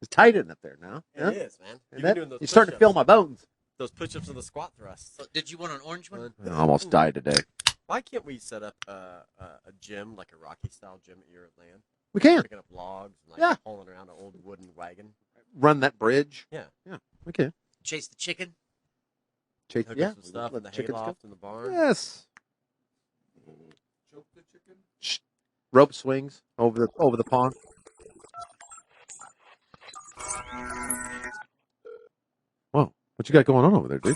It's tight in up there now. It is, man. You're starting to feel my bones. Those push-ups and the squat thrusts. So did you want an orange one? I almost died today. Why can't we set up a gym, like a Rocky-style gym at your land? We can. Picking up logs and pulling around an old wooden wagon. Run that bridge. Yeah. We can. Chase the chicken. Chase Hook up some stuff in the hayloft in the barn. Yes. Choke the chicken. Rope swings over the pond. Whoa, what you got going on over there, dude?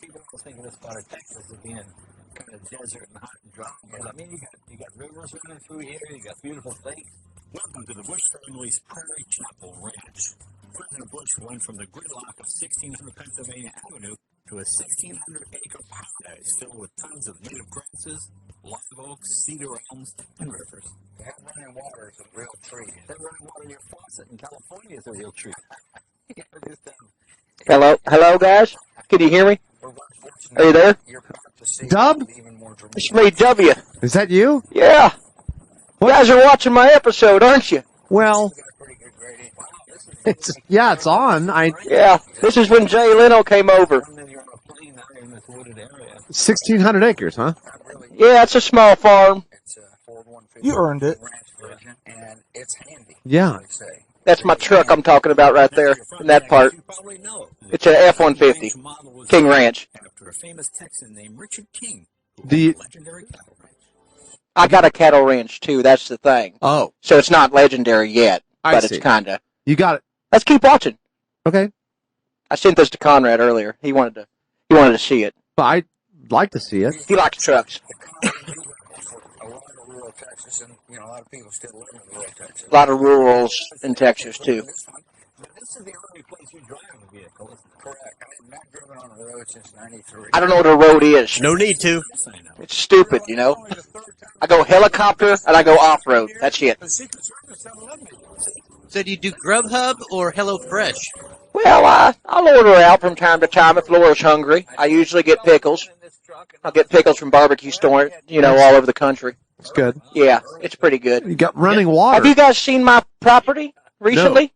People are thinking this part of Texas is being kind of desert and hot and dry. But I mean, you got rivers running through here. You got beautiful lakes. Welcome to the Bush family's Prairie Chapel Ranch. President Bush went from the gridlock of 1600 Pennsylvania Avenue to a 1,600-acre paradise filled with tons of native grasses, live oaks, cedar elms, and rivers. They have running water is a real treat. That running water in your faucet in California is a real treat. Hello, guys. Can you hear me? Are you there? Dub? It's me, W. Is that you? Yeah. You guys are watching my episode, aren't you? Well, it's on. Yeah, this is when Jay Leno came over. 1,600 acres, huh? Yeah, it's a small farm. You earned it. Yeah. That's my truck I'm talking about right there, in that part. It's a F-150, King Ranch. After a famous Texan named Richard King, legendary cattle ranch. I got a cattle ranch, too. That's the thing. Oh. So it's not legendary yet, but it's kind of. You got it. Let's keep watching. Okay. I sent this to Conrad earlier. He wanted to see it. But I'd like to see it. He likes trucks. A lot of rural Texas, and a lot of people still live in rural Texas. A lot of rurals in Texas, too. But this is the only place you drive a vehicle, isn't it? Correct. I have not driven on a road since '93. I don't know what a road is. No need to. It's stupid, I go helicopter and I go off-road. That's it. So do you do Grubhub or HelloFresh? Well, I'll order out from time to time if Laura's hungry. I usually get pickles. I'll get pickles from barbecue stores, all over the country. It's good. Yeah, it's pretty good. You got running water. Have you guys seen my property recently?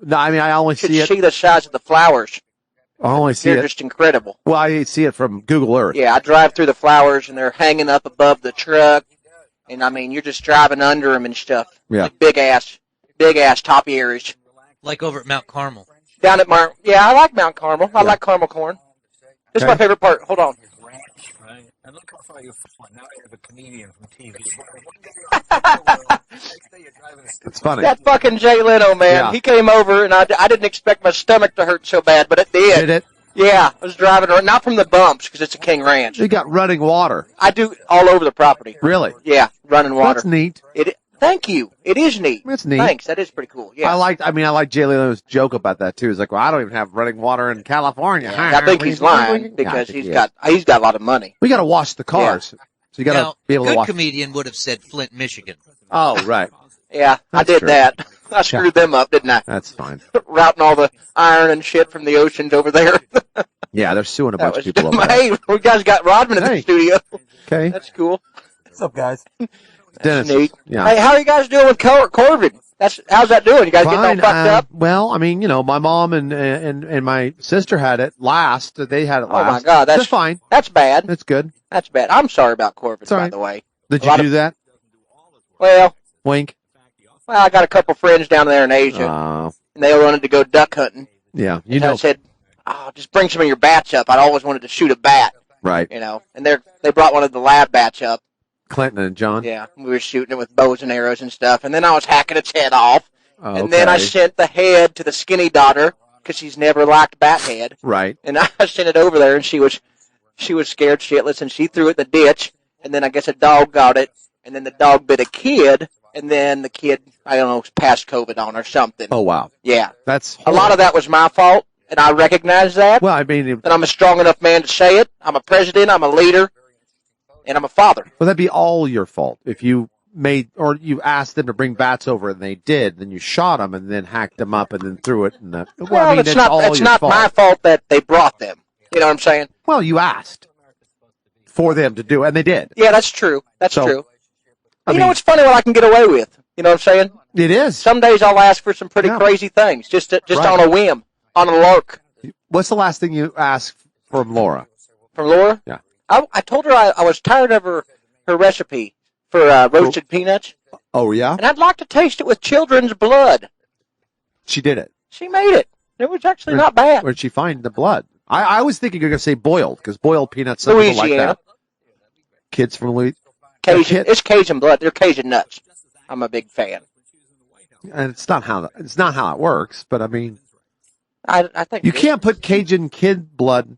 No, I mean, I only see it. See the size of the flowers. I only see They're it. just incredible. Well, I see it from Google Earth. Yeah, I drive through the flowers, and they're hanging up above the truck. And, I mean, you're just driving under them and stuff. Yeah. Like big-ass topiaries. Like over at Mount Carmel. Down at yeah, I like Mount Carmel. I like caramel corn. This is my favorite part. Hold on. Right? And look how far you've fallen. Now you have a comedian from TV. It's funny. That fucking Jay Leno, man. Yeah. He came over, and I didn't expect my stomach to hurt so bad, but it did. Did it? Yeah, I was driving around, not from the bumps, because it's a King Ranch. You got running water. I do all over the property. Really? Yeah, running water. That's neat. Thank you. It is neat. It's neat. Thanks. That is pretty cool. Yeah. I like Jay Leno's joke about that too. He's like, well, I don't even have running water in California. Yeah, I think he's lying because he's got a lot of money. We got to wash the cars, so you got to be able to Good wash. comedian would have said Flint, Michigan. Oh, right. Yeah, I did that. I screwed them up, didn't I? That's fine. Routing all the iron and shit from the oceans over there. Yeah, they're suing a bunch of people over Hey, we guys got Rodman in the studio. Okay. That's cool. What's up, guys? Dennis. Neat. Yeah. Hey, how are you guys doing with Corbin? How's that doing? You guys Fine. getting all fucked up? Well, I mean, my mom and my sister had it last. They had it last. Oh my God, that's fine. That's bad. That's good. That's bad. I'm sorry about Corbin, by the way. Did you do that? Well, Wink. Well, I got a couple friends down there in Asia, and they wanted to go duck hunting. Yeah, I said, just bring some of your bats up. I'd always wanted to shoot a bat. Right. And they brought one of the lab bats up. Clinton and John. Yeah, we were shooting it with bows and arrows and stuff, and then I was hacking its head off, and then I sent the head to the skinny daughter because she's never liked bat head. Right. And I sent it over there, and she was scared shitless, and she threw it in the ditch, and then I guess a dog got it, and then the dog bit a kid, and then the kid, I don't know, passed COVID on or something. Oh wow. Yeah. That's a lot of that was my fault, and I recognize that. Well, I mean, and I'm a strong enough man to say it. I'm a president. I'm a leader. And I'm a father. Well, that'd be all your fault if you you asked them to bring bats over and they did, then you shot them and then hacked them up and then threw it. And Well, it's not. It's not my fault that they brought them. You know what I'm saying? Well, you asked for them to do it, and they did. Yeah, that's true. That's So, true. I You mean, know, it's funny what I can get away with. You know what I'm saying? it is. Some days I'll ask for some pretty Yeah. crazy things, just Right. on a whim, on a lark. What's the last thing you asked from Laura? From Laura? Yeah. I told her I was tired of her recipe for roasted peanuts, Oh, yeah? and I'd like to taste it with children's blood. She did it. She made it. It was actually not bad. Where'd she find the blood? I was thinking you're going to say boiled, because boiled peanuts, some people like Louisiana. that. Kids from Louisiana. Cajun. It's Cajun blood. They're Cajun nuts. I'm a big fan. And it's not how it works, but I mean, I think you can't put Cajun kid blood.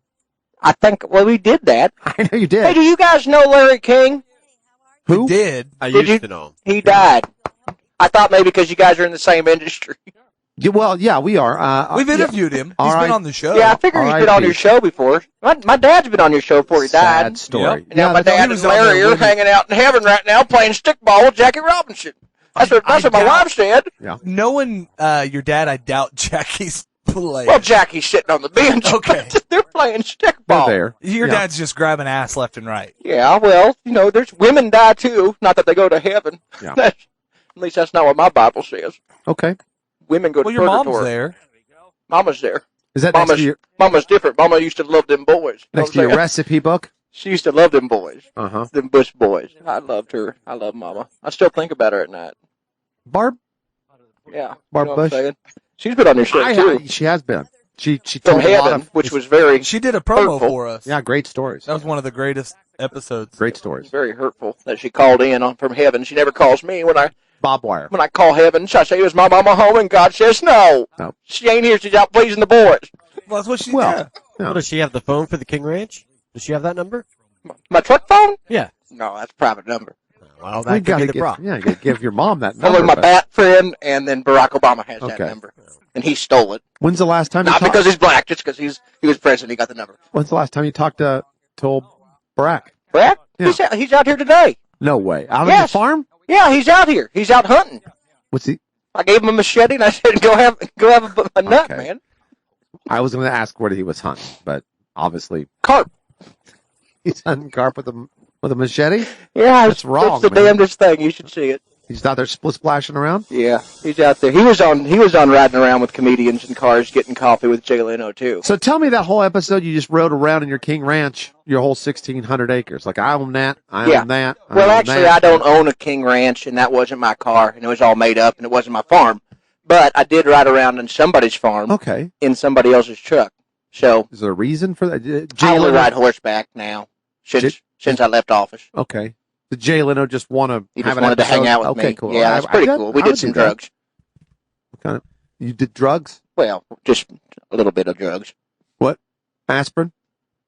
I think. Well, we did that. I know you Hey, did. do you guys know Larry King? Who? Did. I Did used you- to know. He died. I thought maybe because you guys are in the same industry. Yeah, well, yeah, we are. We've interviewed him. He's All right. been on the show. Yeah, I figure he's been on R.I.P. your show before. My dad's been on your show before he Sad died. story. And now Yeah, my but dad was and on there Larry are with me. hanging out in heaven right now playing stickball with Jackie Robinson. That's what my doubt- wife said. Knowing your dad, I doubt Jackie's playing. Well, Jackie's sitting on the bench. Okay. but they're playing they're stickball. there. Your Yeah. dad's just grabbing ass left and right. Yeah, well, there's women die too. Not that they go to heaven. Yeah. At least that's not what my Bible says. Okay. Women go Well, to your purgatory. mom's there. Mama's there. Is that next Mama's different. Mama used to love them boys. You know to what I'm your saying? recipe book? She used to love them boys. Uh-huh. Them Bush boys. I loved her. I love Mama. I still think about her at night. Barb? Yeah. Barb you know what I'm Bush? saying? She's been on your show too. She has been. She From told a lot heaven, of, which was very, She did a promo Hurtful. for us. yeah, great stories. That was one of the greatest episodes. Great stories. very hurtful that she called in from heaven. She never calls me when Bob Wire. I call heaven. So I say, "Is my mama home?" And God says, "No, No. she ain't here. She's out pleasing the boys." Well, that's what she Well, did. yeah. Well, does she have the phone for the King Ranch? Does she have that number? My truck phone? Yeah. No, that's a private number. Well, We that could gotta be the problem. you gotta give your mom that Only number. my but bat friend, and then Barack Obama has that Okay. number, and he stole it. when's the last time you Not talked? because he's black, just because he was president. He got the number. When's the last time you talked to old Barack? Barack? Yeah. He's out here today. No way. Out on the Yes. farm? Yeah, he's out here. He's out hunting. What's he? I gave him a machete, and I said, "Go have a nut, Okay. man. I was going to ask where he was hunting, but obviously Carp." he's hunting carp with a machete. Yeah, That's wrong, It's the man. damnedest thing. You should see it. He's out there splashing around. Yeah, he's out there. He was on riding around with comedians in cars, getting coffee with Jay Leno too. So tell me that whole episode you just rode around in your King Ranch, your whole 1,600 acres. Like I own that. I Yeah. own that. Well, own actually, that. I don't own a King Ranch, and that wasn't my car, and it was all made up, and it wasn't my farm. But I did ride around on somebody's farm Okay. in somebody else's truck. So Is there a reason for that? I only Leno- ride horseback now since I left office. Okay. Did Jay Leno just want to He have just an wanted to hang episode? out with okay, me. cool. Yeah, that's pretty cool. We did some drugs. What kind of? You did drugs? Well, just a little bit of drugs. What? Aspirin?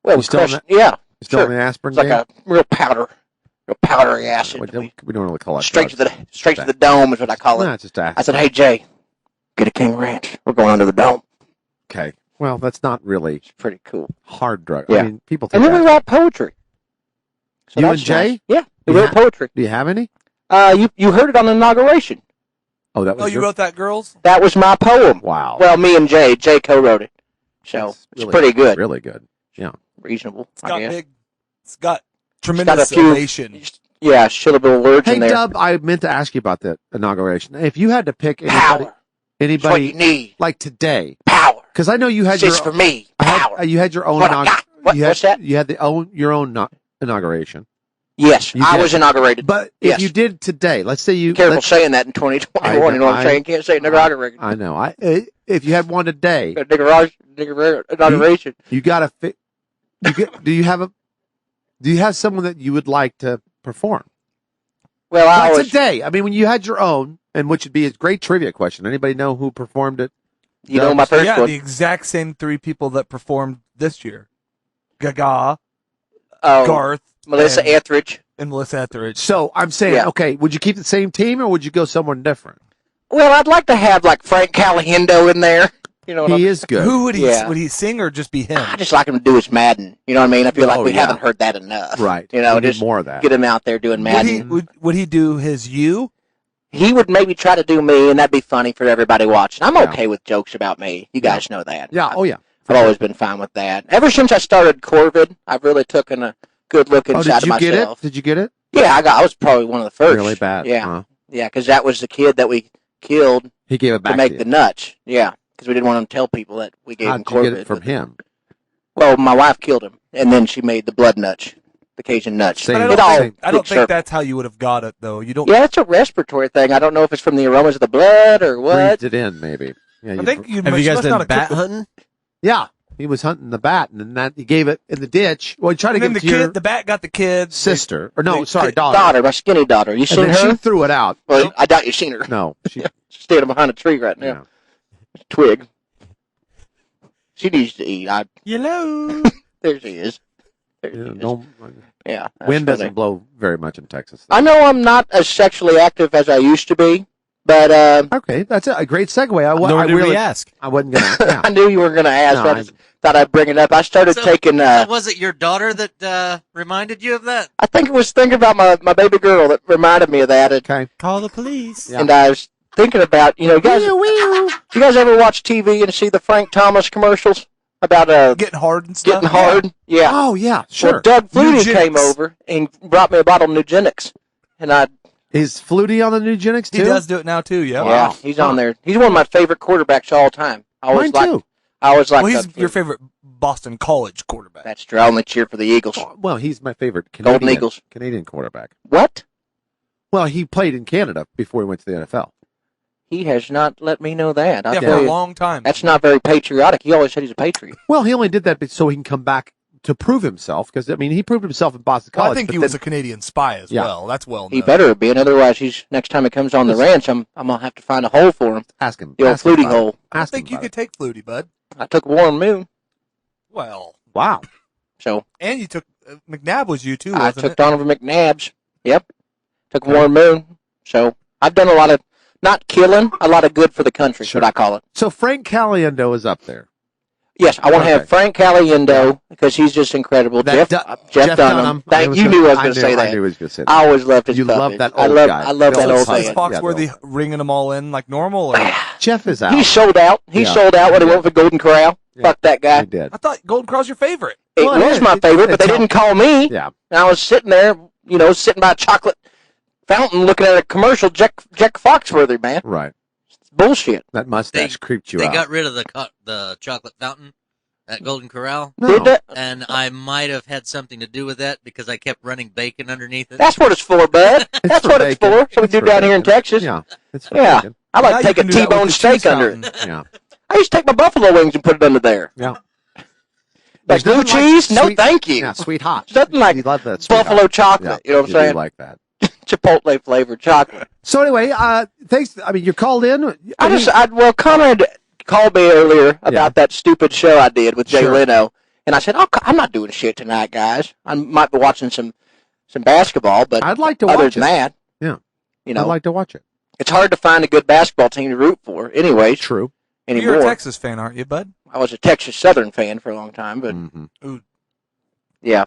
Well, You still on that? yeah, You still Sure. on the aspirin it's like game? a real powdery acid. we don't really call it Straight to drugs. the dome is what I call it. No, it's just aspirin. I said, "Hey Jay, get a King Ranch. We're going under the dome." Okay. Well, that's not really It's pretty cool. hard drug. Yeah. I mean, people take And then we that. write poetry. So You that's and Jay? nice. Yeah, we You wrote ha- poetry. Do you have any? You heard it on the inauguration. Oh, that was Oh, you your... wrote that, girls? That was my poem. Wow. Well, me and Jay co-wrote it, so That's it's really- pretty good, Really good. Yeah. reasonable. It's got I guess. big. It's got It's tremendous got a few, ovation. yeah, syllable words Hey, in there. Dub, I meant to ask you about the inauguration. If you had to pick anybody, Power. That's what you anybody need. like today, Power. because I know you had Sits your for me. Power. you had your own What I got. What- you had, what's that? You had your own inauguration. Yes, You I did. was inaugurated. But Yes. if you did today, let's say you Careful let's- saying that in 2021. You know what I'm saying? Can't say inaugurated. I know. If you had one today, Inauguration. you got to fit. Do you have someone that you would like to perform? Well, I Like always, today. I mean, when you had your own, and which would be a great trivia question. Anybody know who performed it? you know, my first Yeah, one. the exact same three people that performed this year. Gaga, Oh, Garth, Melissa and, Etheridge. and Melissa Etheridge. So I'm saying, Yeah. okay, would you keep the same team or would you go someone different? Well, I'd like to have like Frank Caliendo in there. You know what He I'm is good. Who would he? Yeah. Would he sing or just be him? I just like him to do his Madden. You know what I mean? I feel like Oh, we yeah. haven't heard that enough. Right. You know, We need just more of that. get him out there doing Would Madden. he? Would he do his you? He would maybe try to do me, and that'd be funny for everybody watching. I'm Yeah. okay with jokes about me. You guys know that. Yeah. Oh, yeah. I've always been fine with that. Ever since I started Corvid, I've really taken a good look Oh, inside did you of get myself. it? Did you get it? Yeah, I was probably one of the first. Really bad. Yeah, Huh? yeah, because that was the kid that we killed He gave it back to make you. the nuts. Yeah, because we didn't want him to tell people that we gave him How'd you Corvid. get it from him? Well, my wife killed him, and then she made the blood nuts, the Cajun nuts. Same- But I It don't, all think, I don't big think circle. that's how you would have got it, though. You don't. Yeah, it's a respiratory thing. I don't know if it's from the aromas of the blood or what. Breathed it in, maybe. Yeah, I think you. Have you guys must been not have bat cooked hunting? Yeah, he was hunting the bat, and then that he gave it in the ditch. Well, he tried to And then give the it to your kid, the bat got the kid. sister, or no, the sorry, kid- daughter. My skinny daughter. You And seen then her? she threw it out. Well, I doubt you've seen her. No, she. She's standing behind a tree right now. Yeah. Twig. She needs to eat. Yellow. There she is. There she Yeah, is. don't, Yeah, that's wind funny. doesn't blow very much in Texas. I know I'm not as sexually active as I used to be, but Okay, that's a great segue. I Nor did really, we ask. I wasn't gonna. Yeah. I knew you were going to ask. No, I just thought I'd bring it up. I started So- taking. So was it your daughter that reminded you of that? I think it was thinking about my baby girl that reminded me of that, Okay. Call the police. Yeah. and I was thinking about you guys. You guys ever watch TV and see the Frank Thomas commercials about Getting hard and stuff. getting hard? Yeah. Oh yeah, Well, sure. Doug Flutie Eugenics. came over and brought me a bottle of Nugenics, and I Is Flutie on the Nugenics too? He does do it now too. Yeah. yeah, he's on there. He's one of my favorite quarterbacks of all time. I always Mine like. too. I always like. Well, he's Doug your Flutie. favorite Boston College quarterback. That's true. I only cheer for the Eagles. Well, he's my favorite Canadian, Golden Eagles. Canadian quarterback. What? Well, he played in Canada before he went to the NFL. He has not let me know that. I'll Yeah, tell for a you, long time. that's not very patriotic. He always said he's a patriot. Well, he only did that so he can come back to prove himself. Because I mean, he proved himself in Boston Well, College. I think but he was then- a Canadian spy as Yeah. well. That's well known. He better be, and otherwise, he's next time he comes on the ranch, I'm gonna have to find a hole for him. ask him. The old ask him Flutie about it. hole. I Ask think him you about could take Flutie, bud. I took Warren Moon, Well, it. Wow. so and you took McNabb was you too, I wasn't took it? Donovan McNabb's. Yep, took Warren Moon. So I've done a lot of not killing, a lot of good for the country. Sure. What I call it. So Frank Caliendo is up there. Yes, I want to Okay. have Frank Caliendo because he's just incredible. That Jeff Dunham. I You knew I was going to say I that. knew he was going to say that. I always loved his You love puppets. that I old love, guy. I love The that old old puppet. Is man. Foxworthy Yeah, the ringing them all in like normal? Or I Jeff is out. He sold out. He Yeah. sold out when he went for Golden Corral. Yeah. Fuck that guy. He did. thought Golden Corral's your favorite. It Well, was yeah, my favorite, but they it's didn't call me. Yeah. And I was sitting there, sitting by a chocolate fountain looking at a commercial. Jack Foxworthy, man. Right. It's bullshit. That mustache creeped you They out. got rid of the chocolate fountain at Golden Corral, No. Did that? and I might have had something to do with that because I kept running bacon underneath it. That's what it's for, bud. That's for what it's bacon. for. So we It's do for down here in bacon. Texas. Yeah. It's for Yeah. bacon. I Now like to you take a can do that with T-bone the steak cheese under it. fountain. Yeah. I used to take my buffalo wings and put it under there. Yeah. Like There's blue nothing like cheese? No, sweet- thank you. Yeah, sweet hot. Nothing like You love that sweet buffalo hot. chocolate. Yeah, You know what I'm do saying? like that. Chipotle flavored chocolate. So anyway, thanks. I mean, you called in. Conrad called me earlier about Yeah. that stupid show I did with Jay Sure. Leno, and I said, I'm not doing shit tonight, guys. I might be watching some basketball, but I'd like to other watch than it. that, Yeah. you know, I'd like to watch it. it's hard to find a good basketball team to root for, anyways, True. anymore. You're a Texas fan, aren't you, bud? I was a Texas Southern fan for a long time, but Mm-hmm. yeah,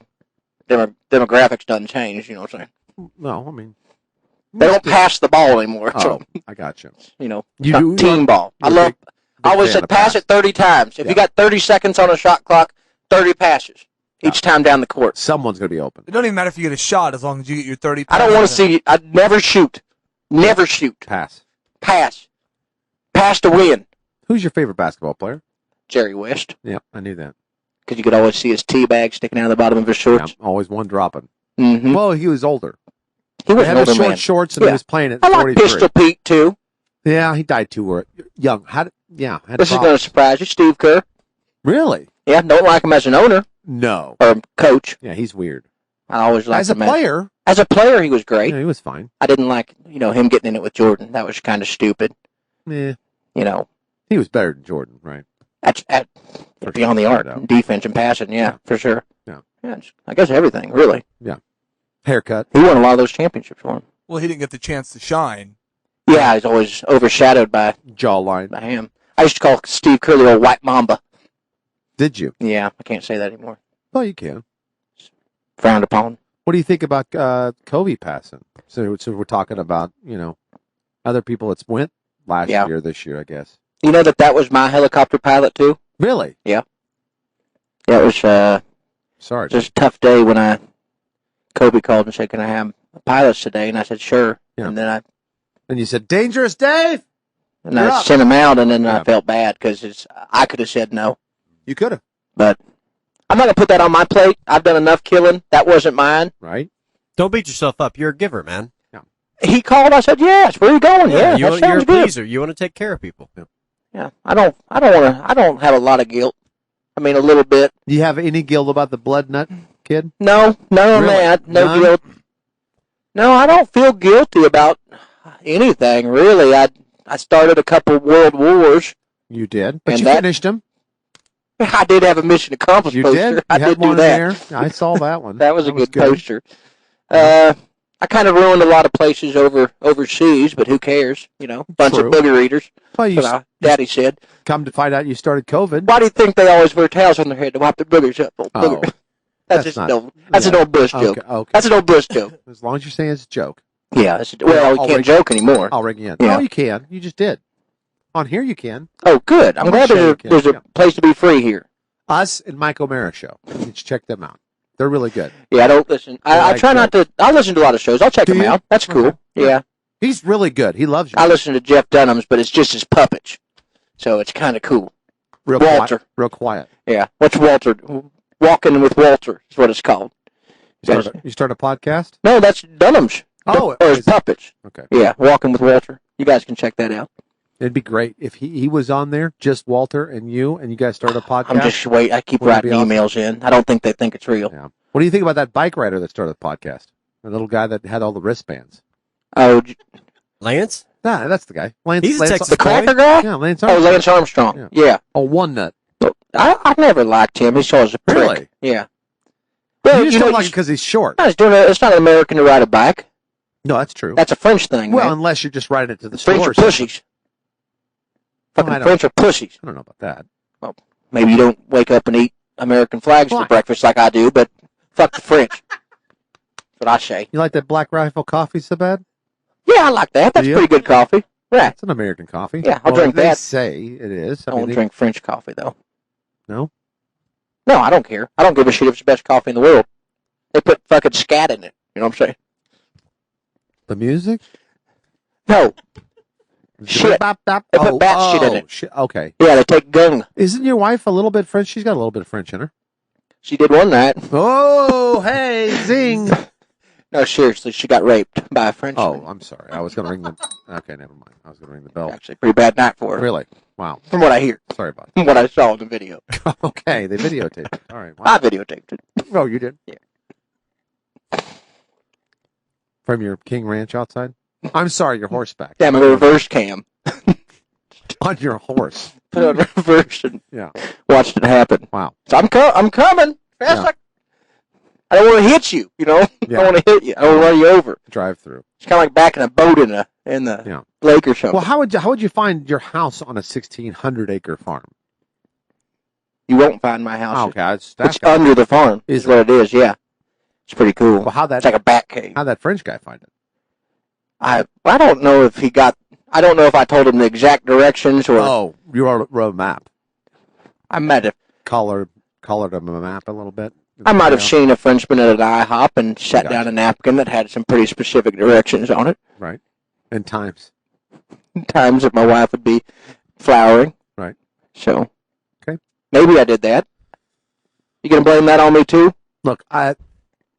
demographics doesn't change. You know what I'm saying? No, I mean, They don't pass the ball anymore, Oh, so I got you. you know, You it's not do- team ball. I you're a love. big I always fan said of pass it 30 times. If Yeah. you got 30 seconds on a shot clock, 30 passes each time down the court. Someone's going to be open. It don't even matter if you get a shot as long as you get your 30. I don't want to see. I'd never shoot. Never shoot. Pass. Pass. Pass to win. Who's your favorite basketball player? Jerry West, Yeah, I knew that. because you could always see his tea bag sticking out of the bottom of his Yeah, shorts. always one dropping. Mm-hmm. Well, he was older. He was He an had the older short man. shorts, and Yeah. he was playing at I like 43. Pistol Pete too. Yeah, he died too young. Had This is going to problems. surprise you, Steve Kerr. Really? Yeah, don't like him as an owner No. or coach. Yeah, he's weird. I always liked As a him player, as a player, he was great. yeah, he was fine. I didn't like him getting in it with Jordan. That was kind of stupid. Yeah, You know, he was better than Jordan, right? at For beyond the sure, arc, no doubt. defense and passing. Yeah, for sure. Yeah. I guess everything really. Haircut. He won a lot of those championships for him. Well, he didn't get the chance to shine. Yeah, he's always overshadowed by Jawline. him. I used to call Steve Kerr the old White Mamba. Did you? Yeah, I can't say that anymore. Well, you can. Frowned upon. What do you think about Kobe passing? So we're talking about, other people that's went last Yeah. year, this year, I guess. You know that was my helicopter pilot, too? Really? Yeah, it was Sorry. just a tough day when Kobe called and said, "Can I have pilots today?" And I said, "Sure." Yeah. And then And you said, "Dangerous Dave." You're I up. sent him out, and then Yeah. I felt bad because I could have said no, You could have, but I'm not gonna put that on my plate. I've done enough killing. That wasn't mine. right? Don't beat yourself up. You're a giver, man. He called. I said, "Yes." Where are you going? Yeah, you're that a sounds good. pleaser. You want to take care of people. Yeah, I don't have a lot of guilt. I mean, a little bit. Do you have any guilt about the blood nut kid? No, none of Really? that. No None? guilt. No, I don't feel guilty about anything really. I started a couple world wars. You did, but And you that- finished them. I did have a mission accomplished You poster. did. I You had did do one that. there. I saw that one. That was a good good. poster. I kind of ruined a lot of places overseas, but who cares? Bunch True. of booger eaters. Well, you That's what Daddy said. come to find out you started COVID. Why do you think they always wear towels on their head to wipe their boogers up? Old booger. Oh, That's that's just not- no. That's an yeah. old Bush joke. Okay. That's an old Bush joke. As long as you're saying it's a joke, Yeah. Well, you I'll can't rig- joke anymore. I'll ring you in. Yeah. No, you can. You just did. On here, you can. Oh, good. I'm I'm glad sure you can, there's a yeah. place to be free here. Us and Mike O'Mara show. You should check them out. They're really good. Yeah, I don't listen. Yeah, I I try not to. I listen to a lot of shows. I'll check Do them you? out. That's cool. Okay. Yeah. He's really good. He loves you. I listen to Jeff Dunham's, but it's just his puppets. So it's kind of cool. Real Walter. Quiet. Real quiet. Yeah. What's Walter? Walking with Walter is what it's called. You start a podcast? No, that's Dunham's. Oh, Or his is it? puppets. Okay. Yeah, Walking with Walter. You guys can check that out. It'd be great if he was on there, just Walter and you guys started a podcast. I'm just wait. I keep Wouldn't it writing be emails in. I don't think they think it's real. Yeah. What do you think about that bike rider that started the podcast? The little guy that had all the wristbands. Oh, Lance? Nah, that's the guy. Lance, He's a Lance, Texas the boy. cracker guy? Yeah, Lance Oh, Armstrong. Lance Armstrong. Yeah. Yeah. Oh, one nut. I never liked him. He's always a prick. Really? Yeah. Well, You just don't like it he's- because he's short. no, he's doing it's not an American to ride a bike. No, that's true. That's a French thing, Well, man. unless you're just riding it to the French store. are pussies. Fucking I don't- French are pussies. I don't know about that. Maybe you don't wake up and eat American flags Why? for breakfast like I do, but fuck the French. That's what I say. You like that Black Rifle coffee so bad? Yeah, I like that. That's Do you? pretty good coffee. Yeah. It's an American coffee. Yeah, I'll drink they that. say it is. I won't drink French coffee, though. No? No, I don't care. I don't give a shit if it's the best coffee in the world. They put fucking scat in it. You know what I'm saying? The music? No. Shit. Bop, bop. They put bat shit in it. Shit. Okay. Yeah, they take gung. Isn't your wife a little bit French? She's got a little bit of French in her. She did one night. Oh, hey, zing. No, seriously, she got raped by a Frenchman. Oh, I'm sorry. I was going to ring the... Okay, never mind. I was going to ring the bell. Actually, pretty bad night for her. Really? Wow. From what I hear. Sorry about From what I saw in the video. that. Okay, they videotaped it. All right. I Wow. videotaped it. Oh, you did? Yeah. From your King Ranch outside? I'm sorry, your horseback. Damn, a reverse cam. On your horse. Put it on reverse and Yeah. watched it happen. Wow. So I'm coming. Fast Yeah. like I don't want to hit you, Yeah. I don't want to hit you. I don't want to run you over. Drive through. It's kind of like backing a boat in the Yeah. lake or something. Well, how would you find your house on a 1,600-acre farm? You won't find my house. Okay, It's under the farm. Is Is what it is. Yeah, it's pretty cool. Well, It's like a bat cave. how'd that French guy find it? I don't know if he got. I don't know if I told him the exact directions or Oh, you wrote a map. I might have. Colored him a map a little bit. I might have seen a Frenchman at an IHOP and sat Gotcha. down a napkin that had some pretty specific directions on it. Right. And times. Times that my wife would be flowering. Right. So. Okay. Maybe I did that. You gonna blame that on me too? Look,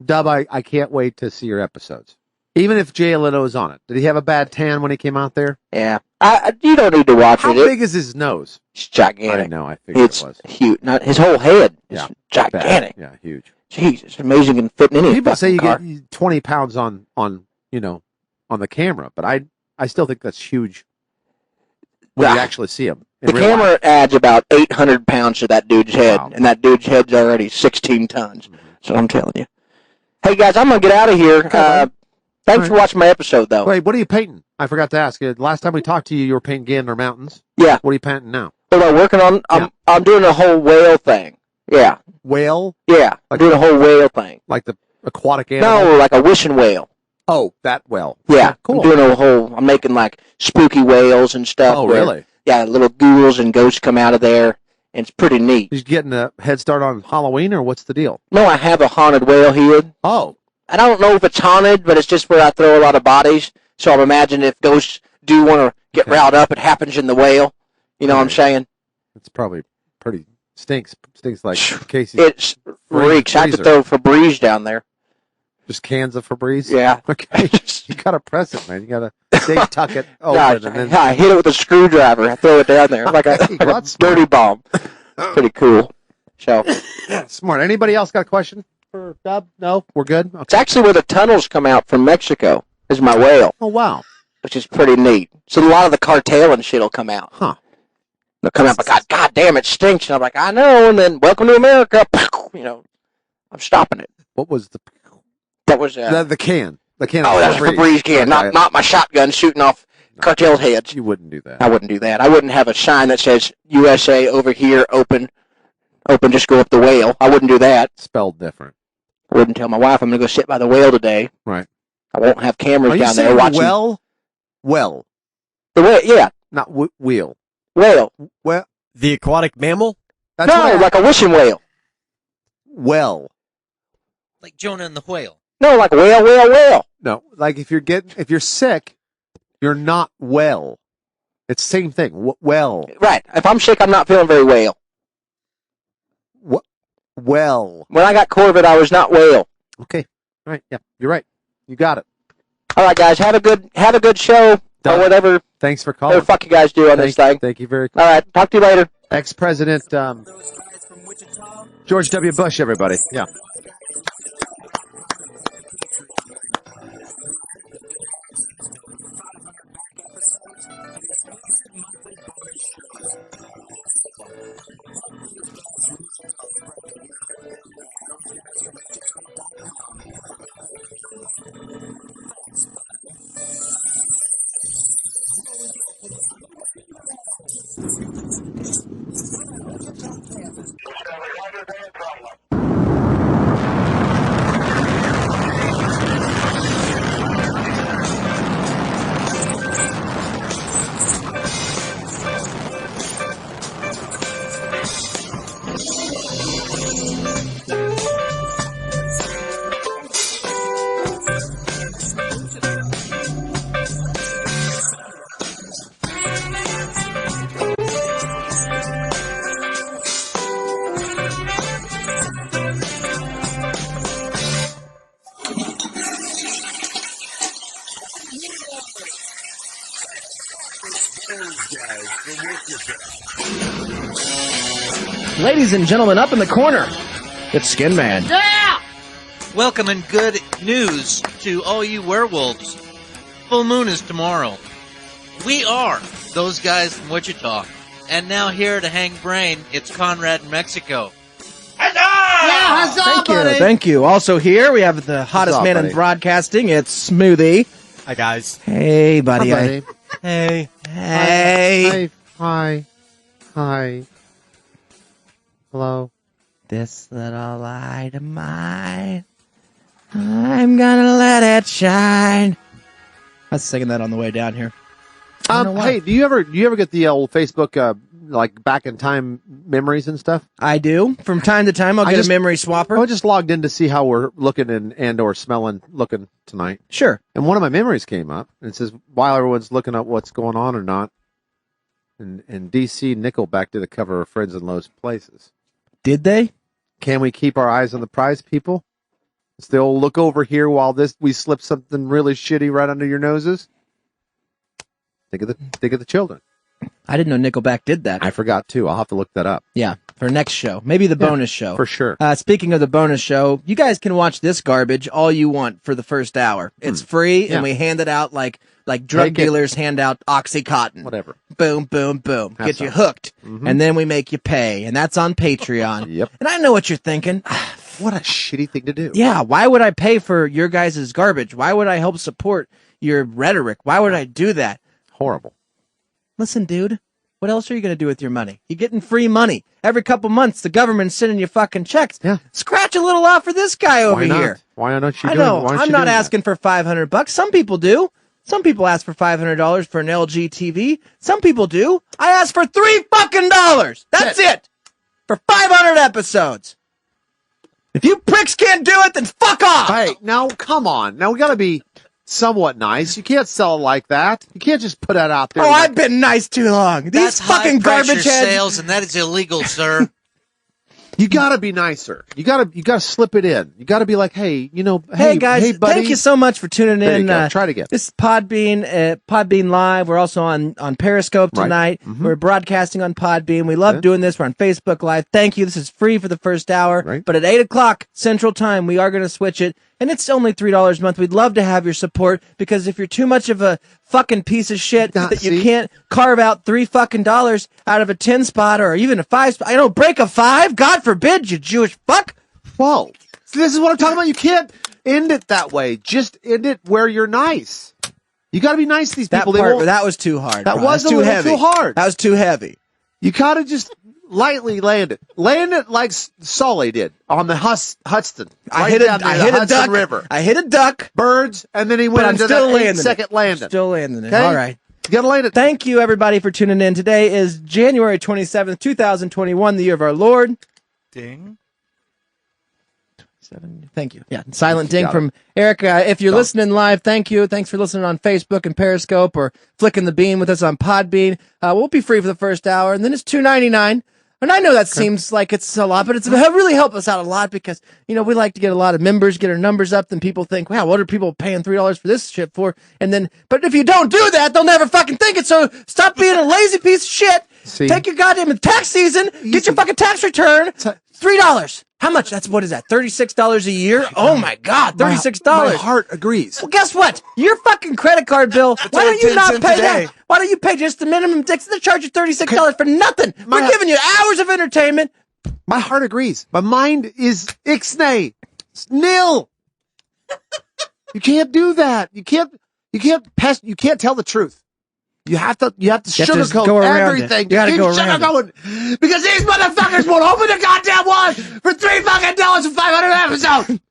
Dub, I can't wait to see your episodes. Even if Jay Leno is on it. Did he have a bad tan when he came out there? Yeah. You don't need to watch How it. big is his nose? It's I gigantic. know, I figured It's it was. huge. Not his whole head. Is Yeah. gigantic. Yeah, huge. Jeez, it's amazing and fit in any People say you fucking get 20 pounds on the camera, but I still think that's huge when you Ah. actually see him. The camera adds about 800 pounds to that dude's head, Wow. and that dude's head's already 16 tons. Mhm. So I'm telling you. Hey guys, I'm gonna get out of here. Thanks for watching my episode, though. Wait, what are you painting? I forgot to ask. Last time we talked to you, you were painting Gander Mountains. Yeah. What are you painting now? What am I working on? I'm doing a whole whale thing. Yeah. Whale? Yeah. I'm doing a whole whale thing. Like the aquatic animal? No, like a wishing whale. Oh, that whale. Yeah. Cool. I'm making like spooky whales and stuff. Oh, where, really? Yeah, little ghouls and ghosts come out of there, and it's pretty neat. You getting a head start on Halloween, or what's the deal? No, I have a haunted whale here. Oh. And I don't know if it's haunted, but it's just where I throw a lot of bodies. So I'm imagining if ghosts do want to get riled up, it happens in the whale. You know what I'm saying? It's probably pretty stinks. Stinks like Casey. It reeks. I have to freezer. throw Febreze down there. Just cans of Febreze? Yeah. Okay. You gotta press it, man. You gotta safe tuck it open and then I hit it with a screwdriver. I throw it down there like a that's dirty bomb. Pretty cool. So smart. Anybody else got a question for Dub? No? We're good? Okay. it's actually where the tunnels come out from Mexico is my whale, Oh wow. which is pretty neat. So a lot of the cartel and shit will come out. Huh. They'll come out, but God damn, it stinks. And I'm like, I know. And then, welcome to America. You know, I'm stopping it. What was the That was the can? The can. oh, that's a Febreze can, Okay. not my shotgun shooting off cartel heads. You wouldn't do that. I wouldn't do that. I wouldn't have a sign that says USA over here, open, just go up the whale. I wouldn't do that. Spelled different. I wouldn't tell my wife I'm going to go sit by the whale today. Right. I won't have cameras Are you down there saying watching. well? The whale, yeah, Not wheel. whale. Well, The aquatic mammal? that's No, what I- like a wishing whale. well. Like Jonah and the whale. No, like whale. No, like if you're sick, you're not well. It's the same thing. Well. Right. If I'm sick, I'm not feeling very well. Well. When I got COVID, I was not well. Okay. All right. Yeah, you're right. You got it. All right, guys, have a good show Done. or whatever Thanks for the calling. fuck you guys do on this thing. Thank you very All right, talk to you later. Ex-President George W. Bush, everybody. Yeah. Ladies and gentlemen, up in the corner, it's Skin Man. Welcome and good news to all you werewolves. Full moon is tomorrow. We are those guys from Wichita. And now here to hang brain, it's Conrad in Mexico. Thank you. Also here, we have the hottest up, man buddy? in broadcasting. It's Smoothie. Hi, guys. Hey, buddy. Hi, buddy. Hey. Hey. Hi. Hello. This little light of mine, I'm gonna let it shine. I was singing that on the way down here. I don't know why. Hey, do you ever get the old Facebook like back in time memories and stuff? I do. From time to time, I'll I get just- a memory I swapper. just logged in to see how we're looking and or looking tonight. Sure. And one of my memories came up, and it says, while everyone's looking up what's going on or not, and DC Nickelback did a cover of Friends in Low Places. Did they? Can we keep our eyes on the prize, people? It's the old look over here while we slip something really shitty right under your noses. Think of the children. I didn't know Nickelback did that. I forgot too. I'll have to look that up. Yeah, for next show. Maybe the bonus show. For sure. Speaking of the bonus show, you guys can watch this garbage all you want for the first hour. It's free, Yeah. and we hand it out like drug Take it. dealers hand out Oxycontin. Whatever. Boom, boom, boom. Have Get you some. hooked. Mhm. And then we make you pay. And that's on Patreon. Yep. And I know what you're thinking. What a shitty thing to do. Yeah, why would I pay for your guys' garbage? Why would I help support your rhetoric? Why would I do that? Horrible. Listen, dude, what else are you going to do with your money? You're getting free money. Every couple months, the government's sending you fucking checks. Yeah. Scratch a little off for this guy over Why not? here. Why aren't you I doing know. why aren't I'm you not doing that? asking for $500. Some people do. Some people ask for $500 for an LG TV. Some people do. I asked for $3 fucking dollars. That's it. For 500 episodes. If you pricks can't do it, then fuck off. Hey, now come on. Now we got to be somewhat nice. You can't sell it like that. You can't just put that out there. Oh, I've been nice too long. These That's fucking high-pressure garbage heads. sales, and that is illegal, sir. You got to be nicer. You got to slip it in. You got to be like, hey, Hey guys, hey buddy. thank you so much for tuning There you in. go. Try it again. This is Podbean Live. We're also on Periscope Right. tonight. Mhm. We're broadcasting on Podbean. We love Yeah. doing this. We're on Facebook Live. Thank you. This is free for the first hour. Right. But at 8 o'clock Central Time, we are going to switch it. And it's only $3 a month. We'd love to have your support because if you're too much of a fucking piece of shit that you see? can't carve out $3 fucking dollars out of a 10 spot or even a 5 spot, break a 5. God forbid, you Jewish fuck. Whoa. See, this is what I'm talking about. You can't end it that way. Just end it where you're nice. You got to be nice to these That people. They part, won't- that was too hard. That bro. was That's a too little heavy. too hard. That was too heavy. You got to just lightly land it. Land it like Sully did on the Hudson. I hit a Hudson duck. River. I hit a duck. Birds, and then he But went I'm into still that landing 8-second landing. Still landing it. Okay? All right. You got to land it. Thank you, everybody, for tuning in. Today is January 27th, 2021, the year of our Lord. Ding. Thank you. Yeah, silent ding Got it. from Eric. If you're Done. listening live, thank you. Thanks for listening on Facebook and Periscope or flicking the bean with us on Podbean. We'll be free for the first hour, and then it's $2.99. And I know that seems like it's a lot, but it's really helped us out a lot because, we like to get a lot of members, get our numbers up, then people think, wow, what are people paying $3 for this shit for? And then, but if you don't do that, they'll never fucking think it, so stop being a lazy piece of shit. See? Take your goddamn tax season, get your fucking tax return, $3. How much? What is that, $36 a year? Oh my God, $36. My heart agrees. Well, guess what? Your fucking credit card bill, why don't you 10 not cents pay a day. that? Why don't you pay just the minimum? They charge you $36 for nothing. We're giving you hours of entertainment. My heart agrees. My mind is ixnay. It's nil. You can't do that. You can't tell the truth. You have to You have to just sugarcoat go around it. everything. You gotta Keep go around it. sugarcoating. Because these motherfuckers won't open the goddamn one for $3 fucking dollars for 500 episodes.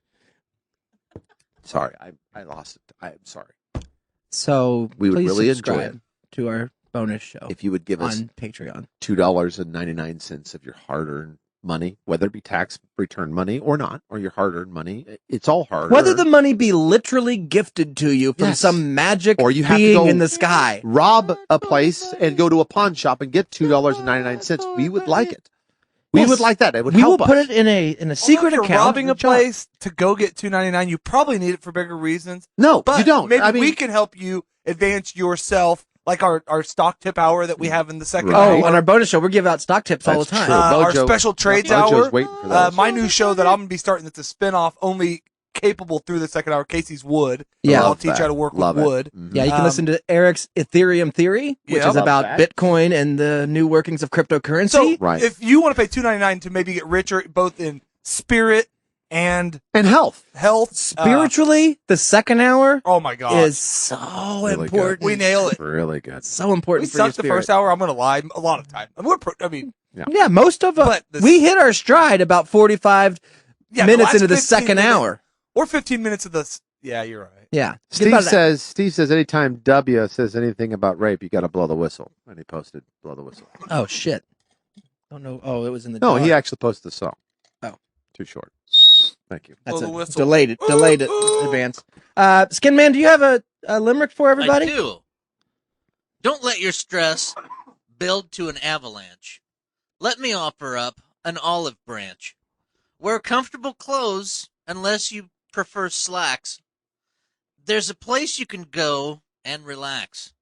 Sorry, I lost it. I'm sorry. So We would please really enjoy subscribe to our bonus show If you would give us on Patreon. $2.99 of your hard-earned money, whether it be tax return money or not, or your hard-earned money, it's all hard. Whether the money be literally gifted to you from Yes. some magic Or you have to being go in the sky. rob a place and go to a pawn shop and get $2.99, we would like it. We Yes. would like that. It would We help will put us. it in a secret Although if you're account. robbing a place to go get $2.99, you probably need it for bigger reasons. No, But you don't. maybe I mean, we can help you advance yourself, like our stock tip hour that we have in the second Right. Oh, hour. on our bonus show, we give out stock tips all the That's time. true. Our Mojo- special trades Mojo's hour. waiting for those. My new show that I'm going to be starting that's a spinoff, only capable through the second hour, Casey's Wood. Yeah. I'll Love teach that. you how to work Love with it. wood. Mhm. Yeah, you can Um, listen to Eric's Ethereum Theory, which Yeah. is Love about that. Bitcoin and the new workings of cryptocurrency. So Right. if you want to pay $2.99 to maybe get richer, both in spirit and And health. health, Spiritually, the second hour oh my god, is so Really important. we nail it. Really good. So We important for your sucked the spirit. first hour. I'm going to lie, a lot of time. Yeah, most of us. But the- We hit our stride about 45 yeah, minutes last into the 15 second minutes- hour. or 15 minutes of this. Yeah, you're right. Yeah. Steve About that. says anytime W says anything about rape, you got to blow the whistle. And he posted blow the whistle. Oh, shit. Don't know. Oh, it was in the No, jar. he actually posted the song. Oh. Too short. Thank you. That's Blow the a whistle. delayed advance. Skin Man, do you have a limerick for everybody? I do. Don't let your stress build to an avalanche. Let me offer up an olive branch. Wear comfortable clothes unless you prefer slacks. There's a place you can go and relax.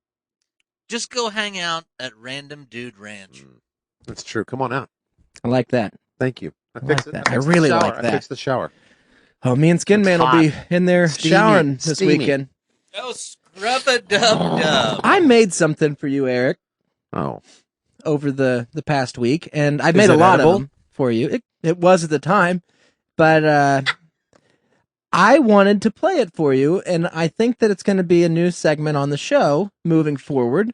Just go hang out at Random Dude Ranch. That's true. Come on out. I like that. Thank you. I like that. I fixed the really shower. like I that. fixed the shower. Oh, me and Skin It's Man will hot. be in there Steamy. showering this Steamy. weekend. Oh, scrub-a-dub-dub. I made something for you, Eric, Oh. over the past week, and I Is made a it lot edible? of them for you. It was at the time. But I wanted to play it for you, and I think that it's going to be a new segment on the show moving forward.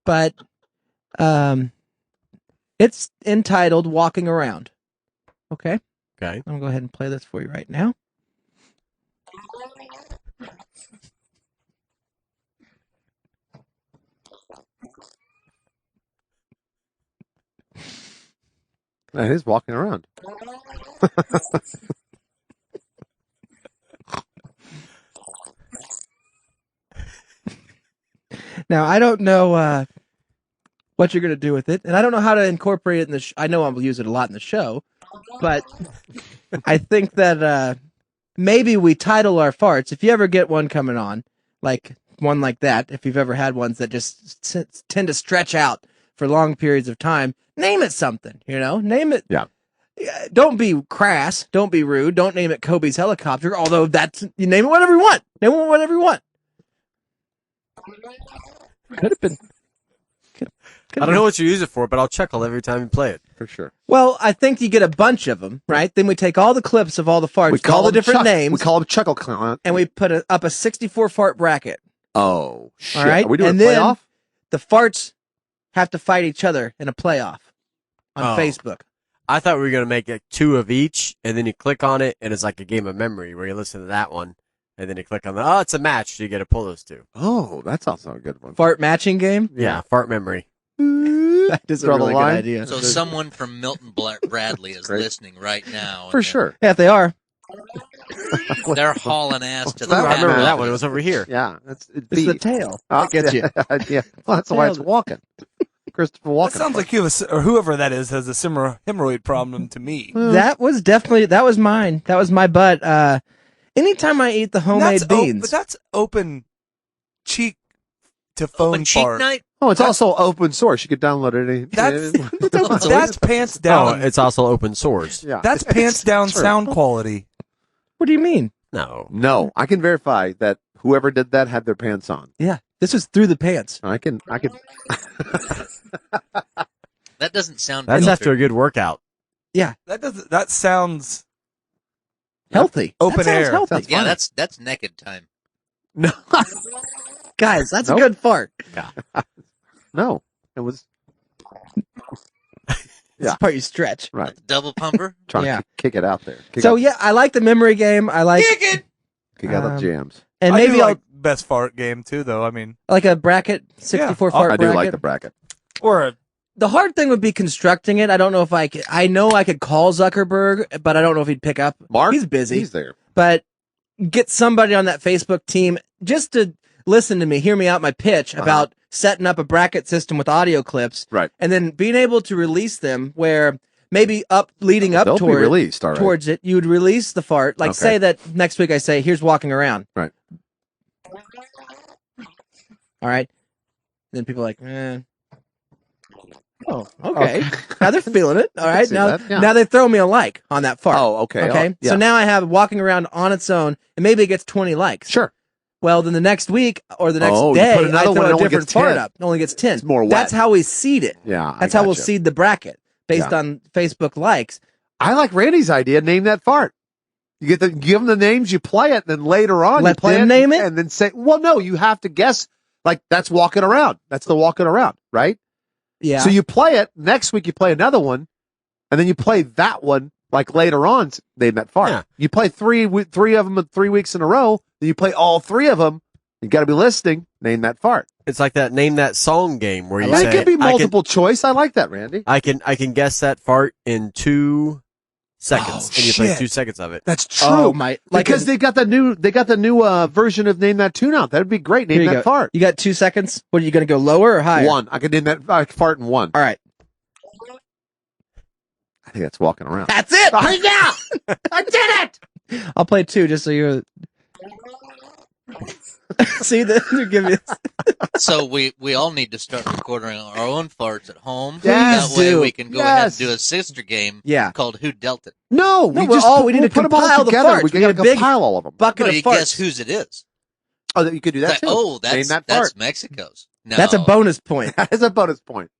But it's entitled "Walking Around." Okay. Okay. I'm going to go ahead and play this for you right now. Man, he's walking around. Now, I don't know what you're going to do with it, and I don't know how to incorporate it in the I know I'll use it a lot in the show, but I think that maybe we title our farts. If you ever get one coming on, like one like that, if you've ever had ones that just tend to stretch out for long periods of time, name it something, name it. Yeah. Don't be crass. Don't be rude. Don't name it Kobe's helicopter, although you name it whatever you want. Name it whatever you want. Could have been. I don't know what you use it for, but I'll chuckle every time you play it. For sure. Well, I think you get a bunch of them, right? Then we take all the clips of all the farts, all the different names. We call them Chuckle Clown. And we put up a 64 fart bracket. Oh, shit. All right? Are we doing and a then playoff? the farts have to fight each other in a playoff on Facebook. I thought we were going to make it 2 of each, and then you click on it, and it's like a game of memory where you listen to that one, and then you click on it's a match, so you get to pull those 2. Oh, that's also a good one. Fart matching game? Yeah, fart memory. That is a Draw the really good line. idea. So someone from Milton Bradley is Great. listening right now. For sure. Yeah, if they are. They're hauling ass to the That I one? remember back that one. It office. was over here. Yeah. It's It's the tail. I'll get you. Yeah. Well, that's why it's walking. Christopher Walken. That sounds like you have or whoever that is has a similar hemorrhoid problem to me. That was mine. That was my butt. Anytime I eat the homemade beans. But that's open cheek to phone Open cheek fart. night? Oh, it's also open source. You could download it. That's pants down. It's also open source. Yeah. That's pants down True. sound quality. What do you mean? No. I can verify that whoever did that had their pants on. Yeah, this was through the pants. I can. That doesn't sound That's filtered. after a good workout. Yeah, That sounds healthy. Open That sounds air. Healthy. That's Yeah, fine. that's naked time. No. Guys, that's Nope. a good fart. No. It was That's the part you stretch. right. Double pumper. Trying Yeah. to kick it out there. Kick So out, yeah, I like the memory game. I like kick out the jams. and I maybe do I'll like best fart game too, though. I mean, like a bracket, 64 Yeah, fart I do bracket. like the bracket. or The hard thing would be constructing it. I don't know if I could. I know I could call Zuckerberg, but I don't know if he'd pick up. Mark, he's busy. He's there. But get somebody on that Facebook team just to listen to me, hear me out my pitch about setting up a bracket system with audio clips, Right. and then being able to release them where maybe leading up They'll be toward released. All right. towards it, you would release the fart. Like Okay. say that next week I say, here's walking around. Right. All right. Then people are like, oh, okay. Now they're feeling it. All I can right. see Now, that, yeah. now they throw me a like on that fart. Oh, okay. Okay. Oh, yeah. So now I have walking around on its own, and maybe it gets 20 likes. Sure. Well, then the next week or the next Oh, you day, put I another one, throw it a only different gets fart 10. up. It only gets 10. It's more wet. That's how we seed it. Yeah. That's how we'll seed the bracket based Yeah. on Facebook likes. I like Randy's idea. Name that fart. You give them the names, you play it, and then later on Let you play them name it? and then say, well, no, you have to guess. Like that's walking around. That's the walking around, right? Yeah. So you play it. Next week you play another one, and then you play that one like later on. Name that fart. Yeah. You play three of them in 3 weeks in a row. Then you play all 3 of them. You got to be listening. Name that fart. It's like that name that song game where you That say could be multiple choice. I like that, Randy. I can guess that fart in 2 seconds, Oh, and you play shit. 2 seconds of it. That's true. Oh, my. Because they got the new version of Name That Tune out. That'd be great. Here Name you that go. fart. You got 2 seconds. What are you going to go lower or higher? 1. I could name that fart in 1. All right. I think that's walking around. That's it. Oh, yeah! I did it! I'll play 2 just so you're. See, they're giving me. So we all need to start recording our own farts at home. Yes, that way do. we can go ahead and Yes. do a sister game Yeah. called Who Dealt It. No, No, we we're just all- we need to put them all compile the together. farts. We We got got a to big compile all of them. Bucket No, of you farts. guess whose it is. Oh, that you could do that too. Oh, Name that's that fart. Mexico's. No. That's a bonus point. That is a bonus point.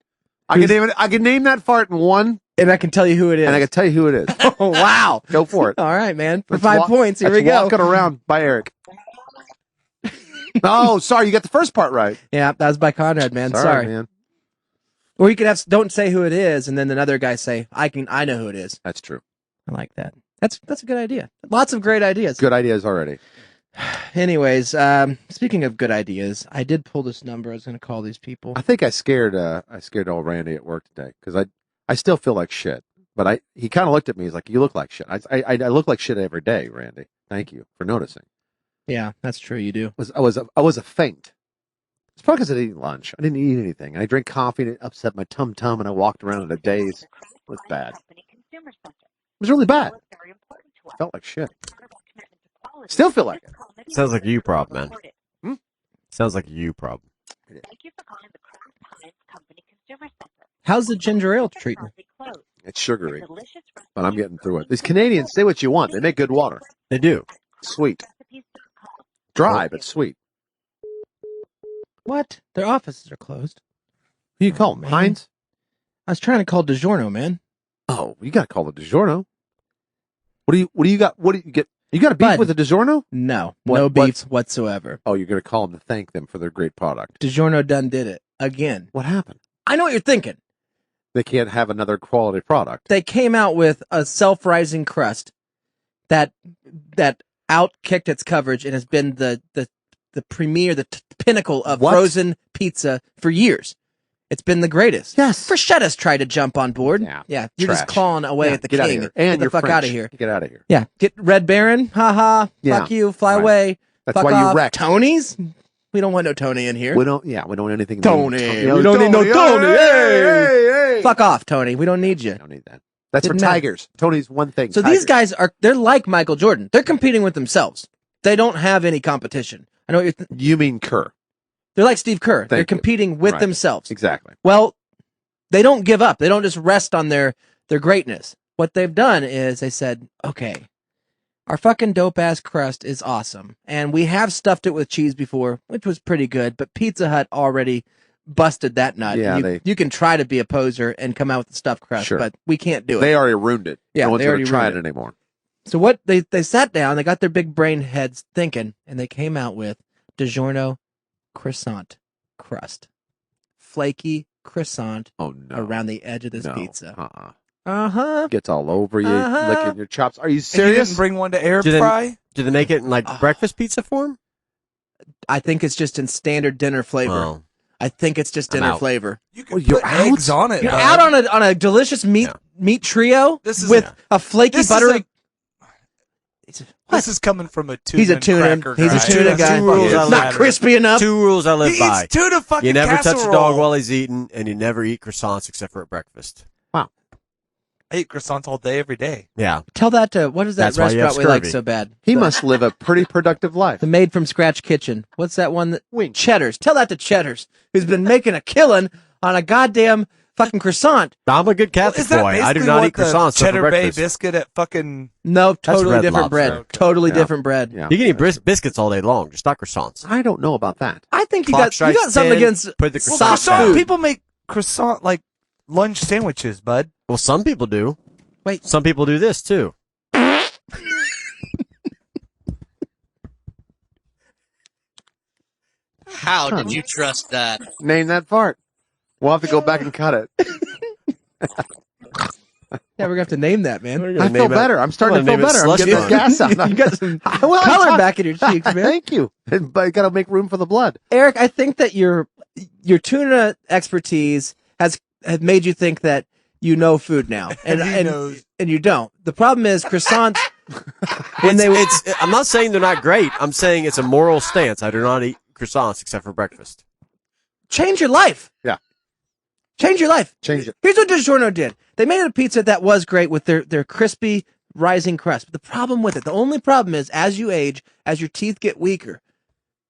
I can name that fart in 1 And I can tell you who it is. And I can tell you who it is. Oh, wow. Go for it. All right, man. For Let's 5 points, here we go. Walking around by Eric. Oh, sorry. You got the first part right. Yeah, that was by Conrad, man. Sorry. man. Or you could have don't say who it is, and then another guy say, I know who it is. That's true. I like that. That's a good idea. Lots of great ideas. Good ideas already. Anyways, speaking of good ideas, I did pull this number. I was going to call these people. I think I scared old Randy at work today because I still feel like shit. But he kind of looked at me. He's like, "You look like shit." I look like shit every day, Randy. Thank you for noticing. Yeah, that's true. You do. I was a faint. It's probably because I didn't eat lunch. I didn't eat anything. I drank coffee and it upset my tum, and I walked around in a daze. It was bad. It was really bad. Felt like shit. Still feel like it. Sounds like a you problem, man. Sounds like a you problem. How's the ginger ale treatment? It's sugary, but I'm getting through it. These Canadians say what you want. They make good water. They do. Sweet. Dry, but sweet. What? Their offices are closed. Who you call them? Heinz? I was trying to call Digornio, man. Oh, you got to call the Digornio. What do you got? What do you get? You got a beef with the Digornio? No, no beefs whatsoever. Oh, you're going to call them to thank them for their great product. Digornio done did it again. What happened? I know what you're thinking. They can't have another quality product. They came out with a self-rising crust that outkicked its coverage and has been the premier, the pinnacle of frozen pizza for years. It's been the greatest. Yes. Frechetta's tried to jump on board. Yeah. You're just clawing away at the get king. Out of here. And get the fuck French. out of here. Get out of here. Yeah. Get Red Baron. Ha. Yeah. Fuck you. Fly Right. away. That's fuck why off. you wrecked. Tony's? We don't want no Tony in here. We don't anything. Tony. Yeah, We don't need no Tony. Hey. Fuck off, Tony. We don't need you. I don't need that. That's Didn't for matter. Tigers. Tony's one thing. So these guys they're like Michael Jordan. They're competing with themselves. They don't have any competition. I know what you're You mean Kerr. They're like Steve Kerr. They're you. competing with Right. themselves. Exactly. Well, they don't give up. They don't just rest on their greatness. What they've done is they said, okay, our fucking dope ass crust is awesome. And we have stuffed it with cheese before, which was pretty good, but Pizza Hut already busted that nut. Yeah, you can try to be a poser and come out with the stuffed crust, Sure. but we can't do it. They already ruined it. Yeah, no one's they going already to try it ruined anymore. So what they sat down, they got their big brain heads thinking, and they came out with DiGiorno croissant crust. Flaky croissant around the edge of this pizza. Uh-huh. Gets all over you, Uh-huh. licking your chops. Are you And you serious? didn't bring one to air Do they- fry? Do they make it in like breakfast pizza form? I think it's just in standard dinner flavor. Oh. I think it's just I'm dinner out. flavor. You can you're put eggs on it. You're bud. out on a delicious meat trio This is- with a flaky This is buttery. This is coming from a tuna. He's a tuna. cracker He's a guy. tuna guy. Two rules I Not live crispy enough. Two rules I live He by. eats tuna fucking You never touch a casserole. dog while he's eating, and you never eat croissants except for at breakfast. I eat croissants all day, every day. Yeah. Tell that to what is that That's why you have restaurant we like scurvy. so bad? He must live a pretty productive life. The made from scratch kitchen. What's that one that Wing. Cheddar's? Tell that to Cheddar's, who's been making a killing on a goddamn fucking croissant. I'm a good Catholic Is that boy. I do basically not what eat croissants the Cheddar for Bay breakfast. biscuit at fucking... No, totally Red different Lobster. bread. Okay. Totally Yeah. different bread. Yeah. You can eat biscuits all day long, just not croissants. I don't know about that. I think you Clock got strikes something 10, against put the Well, soft croissant, food. people make croissant like lunch sandwiches, bud. Well, some people do. Wait. Some people do this too. How did you trust that? Name that fart. We'll have to go back and cut it. Yeah, we're gonna have to name that, man. I feel better. I'm starting to feel better. I'm getting this gas out. You got some Well, I color tried- back in your cheeks, man. Thank you. But I got to make room for the blood. Eric, I think that your tuna expertise has made you think that you know food now, and He knows. and you don't. The problem is croissants. when they I'm not saying they're not great. I'm saying it's a moral stance. I do not eat croissants except for breakfast. change your life. Yeah. Change your life. Change it. Here's what DiGiorno did. They made a pizza that was great with their crispy rising crust. But the problem with it, the only problem is as you age, as your teeth get weaker,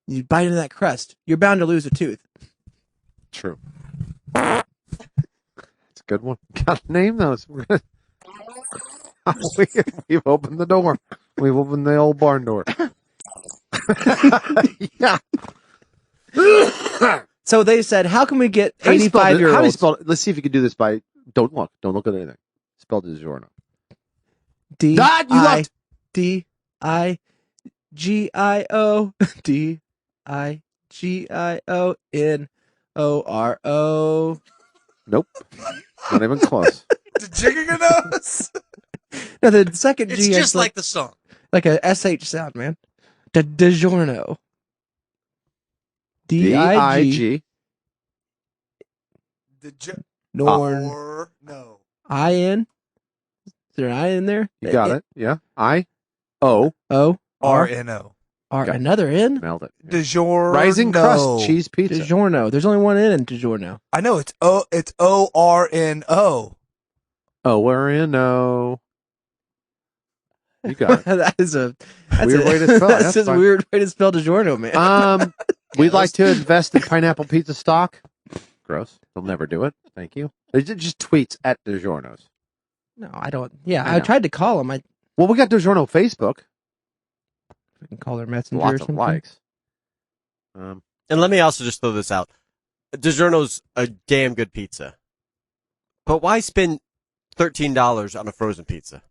you bite into that crust, you're bound to lose a tooth. True. It's a good one. Got to name those. We've opened the door. We've opened the old barn door. Yeah. So they said, how can we get How do you spell 85-year-olds? How do you spell it? Let's see if you can do this by. Don't look at anything. spell DiGiorno? D Dad, you I left. D I G I O D I G I O N O R O. Nope. Not even close. Digornios. No, the second It's G just is like the song. like a SH sound, man. DiGiorno. D-I-G. Norn. Or no. I-N. Is there an I in there? You got it. Yeah. I-O. O. R. RNO. R. Got it. Another N? Nailed it. DiGiorno. Rising crust cheese pizza. DiGiorno. There's only one N in DiGiorno. I know it's ORNO. O-R-N-O. You got it. That's Weird way to spell it. That's That's just a fine. weird way to spell DiGiorno, man. We'd like to invest in pineapple pizza stock. Gross. They'll never do it. Thank you. They just tweets at DiGiorno's. No, I don't. Yeah, I I know. tried to call him. I Well, we got DiGiorno Facebook. can call their messenger or Lots of something. likes. And let me also just throw this out. DiGiorno's a damn good pizza. But why spend $13 on a frozen pizza?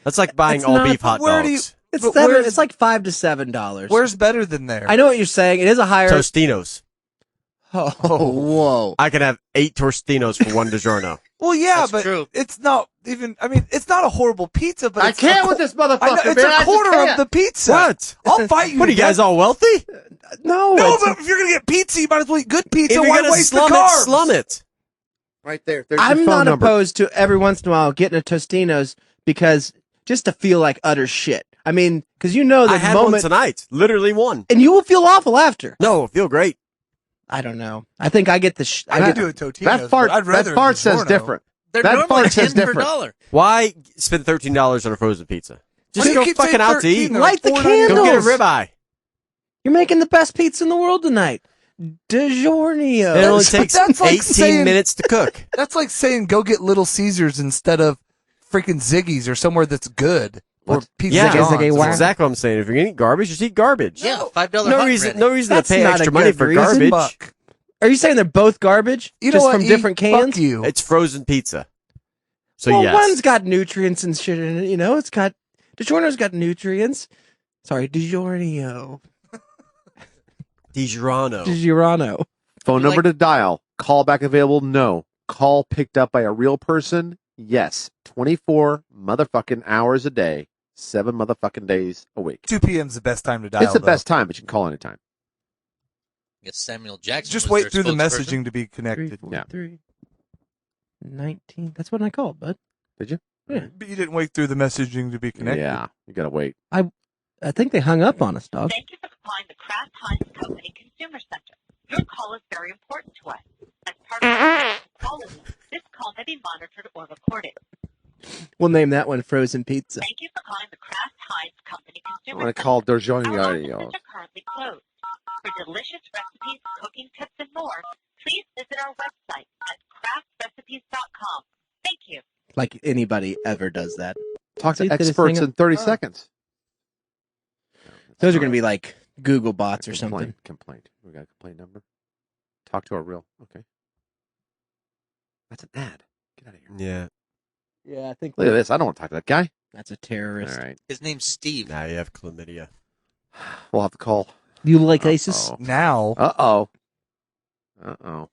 That's like buying It's all not- beef hot where do you- dogs. It's But seven, where's- it's like $5 to $7. Where's better than there? I know what you're saying. It is a higher. Tostinos. Oh, whoa. I can have 8 Tostinos for one DiGiorno. Well, yeah, That's but true. it's not even. I mean, it's not a horrible pizza, but I it's can't a with this I know, motherfucker, it's man. I a just quarter can't. of the pizza. What? I'll fight you. What are you to guys death. all wealthy? No, No, it's- but if you're gonna get pizza, you might as well eat good pizza. If you're Why gonna waste the slum carbs? it, slum it. Right there. There's I'm your phone not number. opposed to every once in a while getting a Tostino's because just to feel like utter shit. I mean, because you know I the had one moment, tonight. Literally one. and you will feel awful after. No, feel great. I don't know. I think I get the. I could do a Totino's. That fart, but I'd rather that fart a says DiGiorno. different. They're That normally fart 10 says per different. dollar. Why spend $13 on a frozen pizza? Just Why do you go keep fucking saying out to 13? eat. They're Light the $4.99. candles. Go get a ribeye. You're making the best pizza in the world tonight. DiGiorno. It only That's- takes that's like 18 saying- minutes to cook. That's like saying go get Little Caesars instead of freaking Ziggy's or somewhere that's good. Or What? Pizza Yeah, John's. Ziggy, that's wow. exactly what I'm saying. If you're gonna eat garbage, just eat garbage. Yeah, $5 No hot reason, bread. no reason That's to pay not extra a money good for reason. garbage. Buck. Are you saying they're both garbage? You know just what? from different cans? Fuck you. It's frozen pizza. So well, yes. one's got nutrients and shit in it. You know, it's got DiGiorno's got nutrients. Sorry, DiGiorno. DiGiorno. DiGiorno. Phone You number like- to dial. Call back available? No. Call picked up by a real person? Yes. 24 motherfucking hours a day, 7 motherfucking days a week. 2 p.m.'s the best time to dial. It's the though. best time, but you can call anytime. I guess Samuel Jackson. Just was wait their through the spokesperson. messaging to be connected. 343 19. That's what I called, bud. Did you? Yeah. But you didn't wait through the messaging to be connected. Yeah. You gotta wait. I think they hung up on us, dog. Thank you for calling the Kraft Heinz Company Consumer Center. Your call is very important to us. As part of our policy, this call may be monitored or recorded. We'll name that one Frozen Pizza. Thank you for calling the Kraft Heinz Company I'm Consumer gonna Center. call Our DiGiorno. offices are currently closed. For delicious recipes, cooking tips, and more, please visit our website at craftrecipes.com. Thank you. Like anybody ever does that. Talk See, to they just experts hang in 30 up. seconds. Those are going to be like Google bots or Complaint. something. Complaint. We got a complaint number. Talk to a real. Okay. That's an ad. Get out of here. Yeah. Yeah, I think Look at this. I don't want to talk to that guy. that's a terrorist. All right. His name's Steve. Now you have chlamydia. We'll have to call. You like ISIS? Now, Uh-oh. Uh-oh.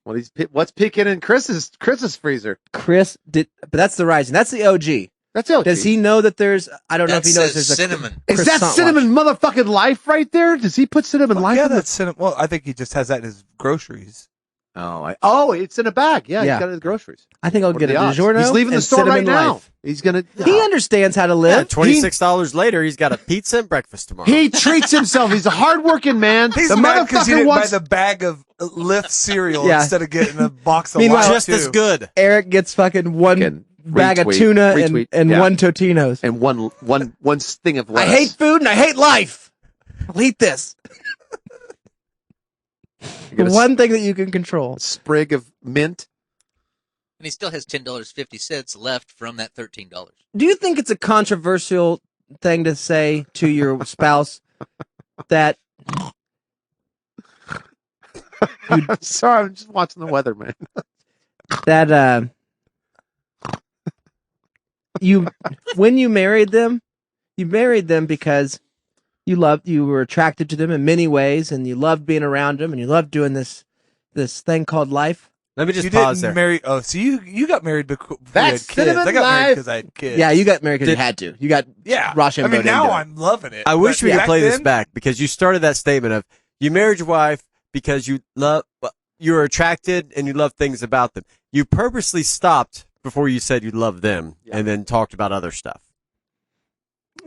What's peeking in Chris's freezer? Chris did, but that's the rising. That's the OG. That's it. Does he know that there's? I don't know That if he knows says there's a cinnamon. Is that croissant cinnamon motherfucking life right there? Does he put cinnamon life yeah, in the... that's cinnamon. Well, I think he just has that in his groceries. Oh, it's in a bag. Yeah, Yeah. he's got it at the groceries. I think I'll What get are a the odds? DiGiorno. He's leaving the and store right Cinnamon now. Life. He's gonna. He understands how to Yeah, live. $26 later, he's got a pizza and breakfast tomorrow. He treats himself. He's a hardworking man. He's the mad because he motherfucker didn't buy wants. the bag of Lift cereal Yeah. instead of getting a box of Meanwhile, Life just as too. good. Eric gets fucking one Fucking bag of retweet, tuna retweet, and yeah. one Totino's. And one thing of I lettuce. hate food and I hate life. I'll eat this. You get a One thing that you can control. sprig of mint. And he still has $10.50 left from that $13. Do you think it's a controversial thing to say to your spouse that I'm sorry, I'm just watching the weather, man. that when you married them because you were attracted to them in many ways, and you loved being around them, and you loved doing this thing called life. Let me just You pause didn't there. marry. Oh, so you got married before you That's had kids. cinnamon I got married life. because I had kids. Yeah, you got married because you Did- had to. You got Yeah. Rochambeau I mean, now into it. I'm loving it. I wish But we could back play this then- back because you started that statement of you married your wife because you were attracted and you loved things about them. You purposely stopped before you said you loved them and then talked about other stuff.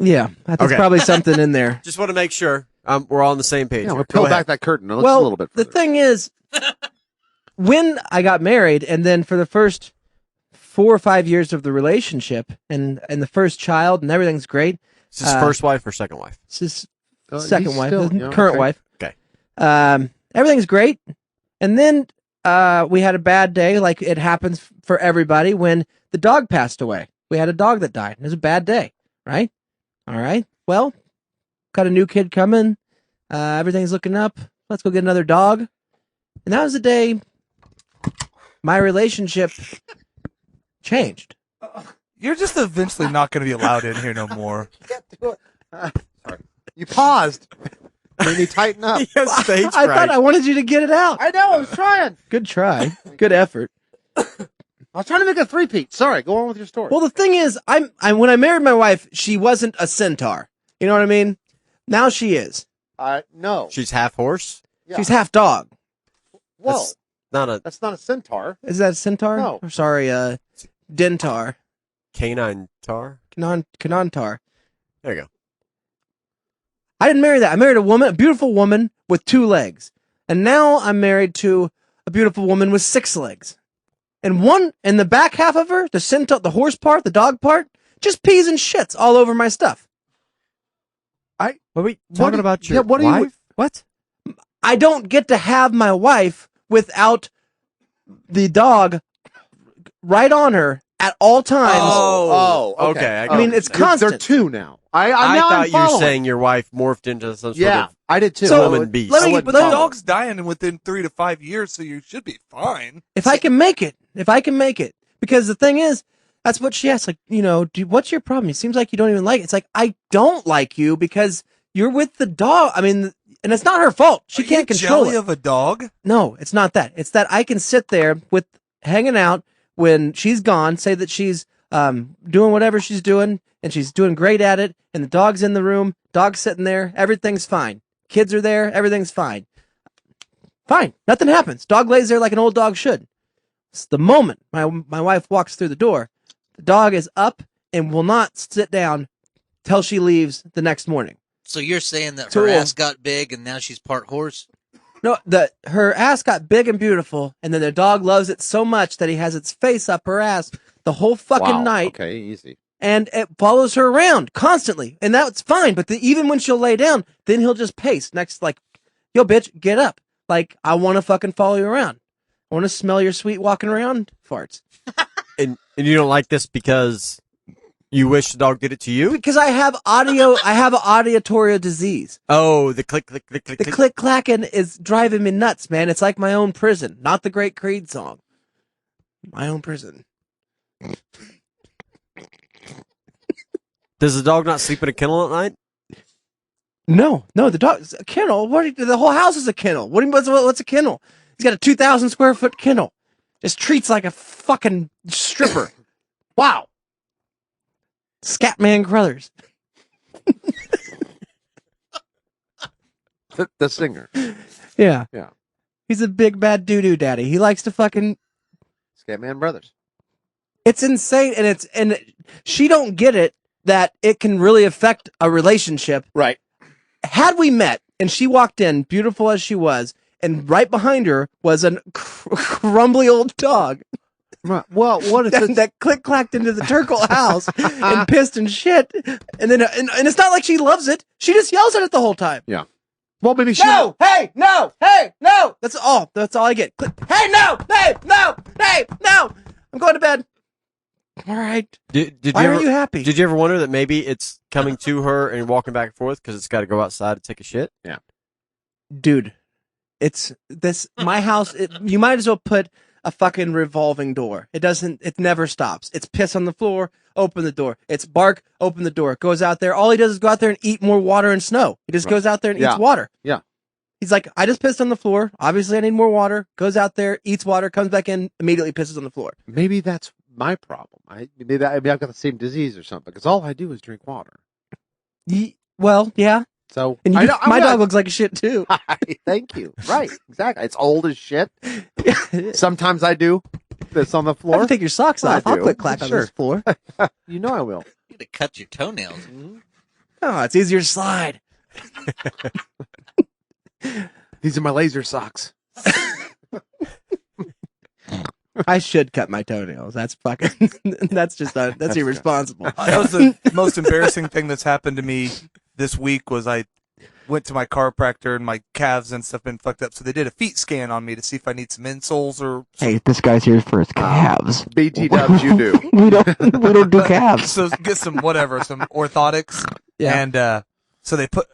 Yeah, that's Okay. probably something in there. Just want to make sure we're all on the same page. Yeah, here. we'll Go peel ahead. back that curtain. Let's Well, a little bit the further. thing is, when I got married, and then for the first 4 or 5 years of the relationship, and the first child, and everything's great. Is this first wife or second wife? This is He's second wife, still- the yeah, current okay. wife. Okay. Everything's great, and then we had a bad day, like it happens for everybody when the dog passed away. We had a dog that died. It was a bad day, right? All right. Well, got a new kid coming. Everything's looking up. Let's go get another dog. And that was the day my relationship changed. You're just eventually not going to be allowed in here no more. Sorry. You paused. Made me tighten up. You have stage I fright. thought I wanted you to get it out. I know. I was trying. Good try. Good effort. I was trying to make a three-peat. Sorry. Go on with your story. Well, the thing is, I'm when I married my wife, she wasn't a centaur. You know what I mean? Now she is. No. She's half horse. Yeah. She's half dog. Whoa. That's not a That's not a centaur. Is that a centaur? No. Or sorry, dentar. canine tar. Canontar. There you go. I didn't marry that. I married a beautiful woman with 2 legs. And now I'm married to a beautiful woman with 6 legs. And the back half of her, the centaur, the horse part, the dog part, just pees and shits all over my stuff. What are we talking about? Your what do you- wife? What? I don't get to have my wife without the dog right on her at all times. Oh, okay. okay. I mean, it's They're constant. 2 now. I now thought I'm you were following. saying your wife morphed into some sort Yeah, of I did too. So, woman beast. let me- I wouldn't But the follow. dog's dying within 3 to 5 years, so you should be fine. If I can make it. Because the thing is, that's what she asked. Like, what's your problem? It seems like you don't even like it. It's like, I don't like you because you're with the dog. I mean, and it's not her fault. She Are can't you control jelly it. of a dog? No, it's not that. It's that I can sit there hanging out when she's gone, say that she's doing whatever she's doing, and she's doing great at it, and the dog's in the room, dog's sitting there, everything's fine. Kids are there, everything's fine. Fine. Nothing happens. Dog lays there like an old dog should. It's the moment my wife walks through the door, the dog is up and will not sit down till she leaves the next morning. So you're saying that Cool. her ass got big and now she's part horse? No, her ass got big and beautiful, and then the dog loves it so much that he has its face up her ass the whole fucking Wow. night, Okay, easy. and it follows her around constantly, and that's fine. But even when she'll lay down, then he'll just pace next, like, yo, bitch, get up. Like, I want to fucking follow you around. I want to smell your sweet walking around farts. and you don't like this because you wish the dog did it to you? Because I have auditory disease. Oh, the click, click, click, click, The click. click clacking is driving me nuts, man. It's like my own prison, not the Great Creed song. My own prison. Does the dog not sleep in a kennel at night? No, the dog's a kennel. The whole house is a kennel. What do you mean, what's a kennel? He's got a 2,000 square foot kennel. Just treats like a fucking stripper. Wow. Scatman Crothers. The singer. Yeah. Yeah. He's a big bad doo-doo daddy. He likes to fucking... Scatman Brothers. It's insane, and she don't get it that it can really affect a relationship. Right. Had we met and she walked in, beautiful as she was, and right behind her was a crumbly old dog Right. Well, what if it's... that click-clacked into the Turkle house and pissed and shit, and then and it's not like she loves it. She just yells at it the whole time. Yeah. Well, maybe she... No! Hey! No! Hey! No! That's all I get. Click. Hey! No! Hey! No! Hey! No! I'm going to bed. All right. Did Why you are ever, you happy? Did you ever wonder that maybe it's coming to her and walking back and forth because it's got to go outside to take a shit? Yeah. Dude, it's this, my house, you might as well put a fucking revolving door. It never stops. It's piss on the floor, open the door. It's bark, open the door. Goes out there. All he does is go out there and eat more water and snow. He just goes out there and eats water. Yeah. He's like, I just pissed on the floor. Obviously, I need more water. Goes out there, eats water, comes back in, immediately pisses on the floor. Maybe that's my problem. Maybe I've got the same disease or something because all I do is drink water. Well, yeah. So And my dog looks like shit too. Thank you. Right. Exactly. It's old as shit. Sometimes I do this on the floor. Have to take your socks I off. I'll do. click clack on Sure. this floor. You know I will. You to cut your toenails. Oh, it's easier to slide. These are my laser socks. I should cut my toenails. That's fucking. That's just that's irresponsible. That was the most embarrassing thing that's happened to me this week. Was I went to my chiropractor and my calves and stuff been fucked up, so they did a feet scan on me to see if I need some insoles or. Hey, this guy's here for his calves. BT dubs, you do. we don't do calves. So get some orthotics. Yeah. And so they put.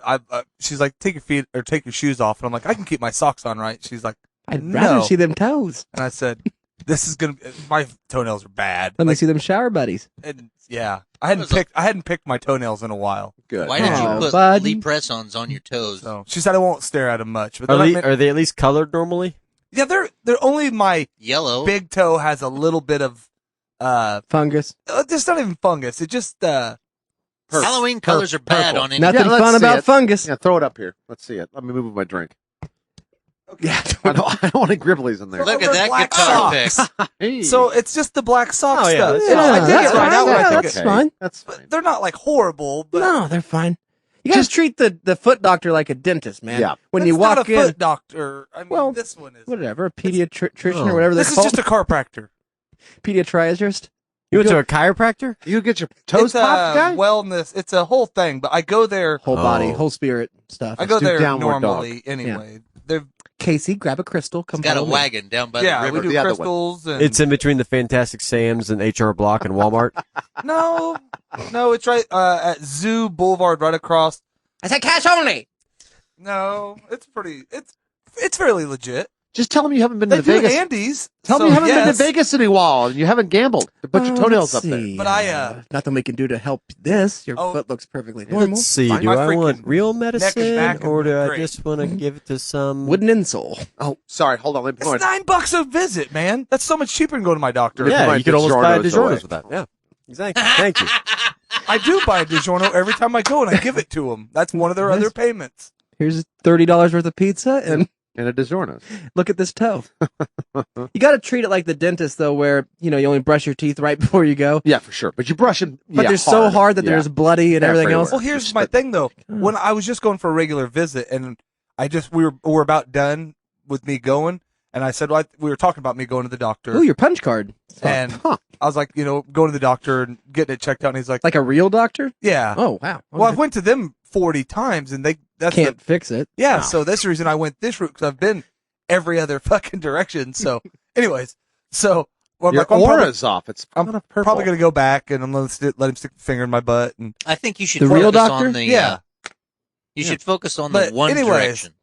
She's like, take your feet or take your shoes off, and I'm like, I can keep my socks on, right? She's like, I'd no. rather see them toes. And I said, this is gonna. My toenails are bad. Let me see them shower buddies. And yeah, I hadn't picked my toenails in a while. Good. Why did you put bud. Lee press-ons on your toes? So she said I won't stare at them much. But Are they at least colored normally? yeah, they're only my Yellow. big toe has a little bit of Fungus. it's not even fungus. It just Halloween colors are bad purple. on any. Nothing let's fun see about it. fungus. Yeah, throw it up here. Let's see it. Let me move my drink. Yeah. I don't want any gribblies in there. Look at They're that black guitar pick. socks. Hey. So it's just the black sock Oh, yeah, stuff. that's Yeah, fine. I did That's it right. fine. That way I Yeah, think that's it- fine. That's fine. They're not like horrible, but No, they're fine. You gotta treat the foot doctor like a dentist, man. Yeah. When it's you not walk a in, foot doctor. I mean, Well, this one is. whatever, a pediatrician Oh. or whatever they're This is called. just a chiropractor. Pediatrician. You went to a chiropractor? You get your toes It's a popped, guy? wellness. It's a whole thing, but I go there. Whole body, Oh. whole spirit stuff. I go do there downward normally anyway. They're Casey, grab a crystal. Come He's got a follow me. wagon down by yeah, the we river. do the other one. crystals and It's in between the Fantastic Sam's and HR Block and Walmart. no, it's right at Zoo Boulevard, right across. I said cash only. No, it's fairly legit. Just tell them you haven't been They to do Vegas. Andes. Tell so them you haven't been yes. to Vegas in a while and you haven't gambled. Put your toenails up there. But I, nothing we can do to help this. Your Oh. foot looks perfectly normal. Let's see. Fine. Do My I want freaking real neck and medicine back or do are I great. just want to give it to some? Wooden insole. Oh, sorry. Hold on. Let me It's put my, $9 a visit, man. That's so much cheaper than going to my doctor. Yeah. Yeah, my you could almost buy a DiGiorno's away. DiGiorno's with that. Yeah, exactly. Thank you. I do buy a DiGiorno every time I go, and I give it to them. That's one of their other payments. Here's $30 worth of pizza, and and a DiGiorno's. look at this toe. You got to treat it like the dentist, though, where you only brush your teeth right before you go. Yeah, for sure. But you brush them. But they're so hard that Yeah. there's bloody and everything Everywhere. else. Well, here's my thing though. When I was just going for a regular visit, and we were about done with me going, and I said, well, we were talking about me going to the doctor, Ooh, your punch card. and I was like, going to the doctor and getting it checked out, and he's like, Like a real doctor? yeah. Oh, wow. Well, I Okay. went to them 40 times, and that's Can't fix it. yeah. No. So that's the reason I went this route because I've been every other fucking direction. So, anyways, well, I'm Your like, I'm probably- aura's off. It's I'm kind of purple. probably gonna go back and I'm gonna let him stick the finger in my butt and I think you should The focus real doctor? on the. Yeah. You should focus on But the one anyways, direction.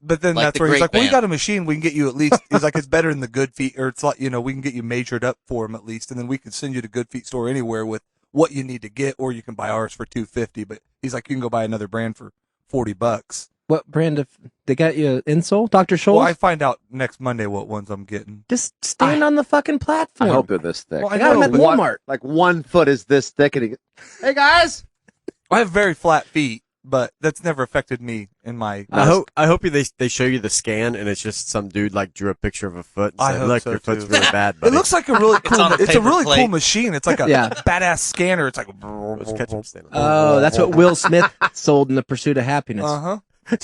but then Like that's the where he's great like, well, we band. got a machine. We can get you at least. He's like, it's better than the Good Feet, or it's like, we can get you measured up for him at least, and then we can send you to Good Feet store anywhere with what you need to get, or you can buy ours for $250. But he's like, you can go buy another brand for $40. What brand of they got you insole? Dr. Scholl's? Well, I find out next Monday what ones I'm getting. Just stand on the fucking I platform. hope they're this thick. Well, I got them at but Walmart. Like 1 foot is this thick, and hey guys, I have very flat feet, but that's never affected me in my. I hope they show you the scan and it's just some dude like drew a picture of a foot and I said, hope "Look, so, your foot's too. really bad." It Buddy. looks like a really cool. on a It's a paper really cool plate. machine. It's like a Yeah. badass scanner. It's like. There's ketchup stain on it. Oh, that's what Will Smith sold in The Pursuit of Happiness.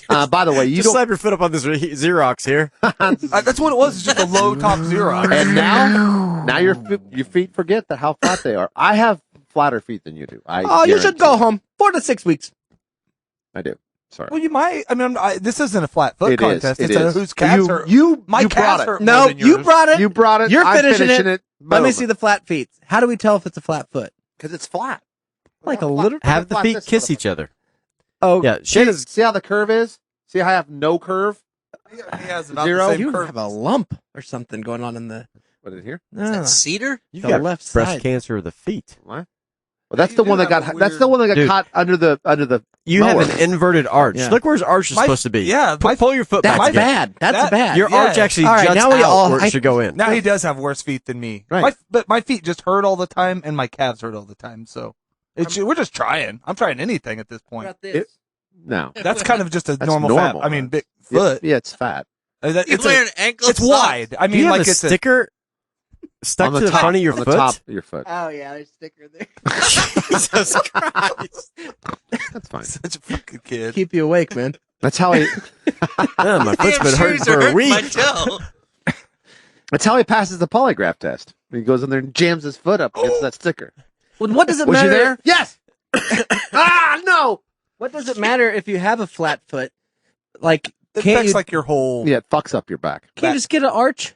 Uh by the way, you Just don't. slap your foot up on this Xerox here. That's what it was. It's just a low top zero. And now your feet forget that how flat they are. I have flatter feet than you do. Oh, you should go home. 4 to 6 weeks. I do. Sorry. Well, you might. I mean, this isn't a flat foot It is. contest. It It's a is. whose cats You- hurt. you- my you cats brought it. hurt more No, than you yours. brought it. You brought it. You're I'm finishing it. Let me Boom. see the flat feet. How do we tell if it's a flat foot? Because it's flat. Like a little. Have the flat feet this kiss way. each other. Oh, Yeah, Shannon's. See how the curve is? See how I have no curve? He has about Zero? the same you curve. have a lump or something going on in the What is it here? Is that cedar? You've the got left breast side. cancer of the feet. What? Well, that's You the do one that have got. a That's the weird- one that got Dude. caught under the. You mower. have an inverted arch. Yeah. Look where his arch is My- supposed to be. yeah, Pull your foot That's back again. bad. That's bad. Your arch Yeah. actually All right, juts now we out all- where it should go in. Now he does have worse feet than me. Right. But my feet just hurt all the time, and my calves hurt all the time. So we're just trying. I'm trying anything at this What point. about this? No. That's kind of just a That's normal, normal. fat. I mean, big foot. Yeah, it's fat. You wearing ankle It's socks? wide. I Do you mean, have like a it's sticker stuck On to the the top, front of your on foot? the top of your foot. Oh yeah, there's a sticker there. Jesus Christ. That's fine. such a fucking kid. Keep you awake, man. That's how he. Yeah, my foot's Damn been hurting shoes for are a hurting my week. toe. That's how he passes the polygraph test. He goes in there and jams his foot up against that sticker. Well, what does it Was matter? you there? Yes. No. What does it matter if you have a flat foot? Like, It can't affects you like your whole. Yeah, it fucks up your back. can't you just get an arch?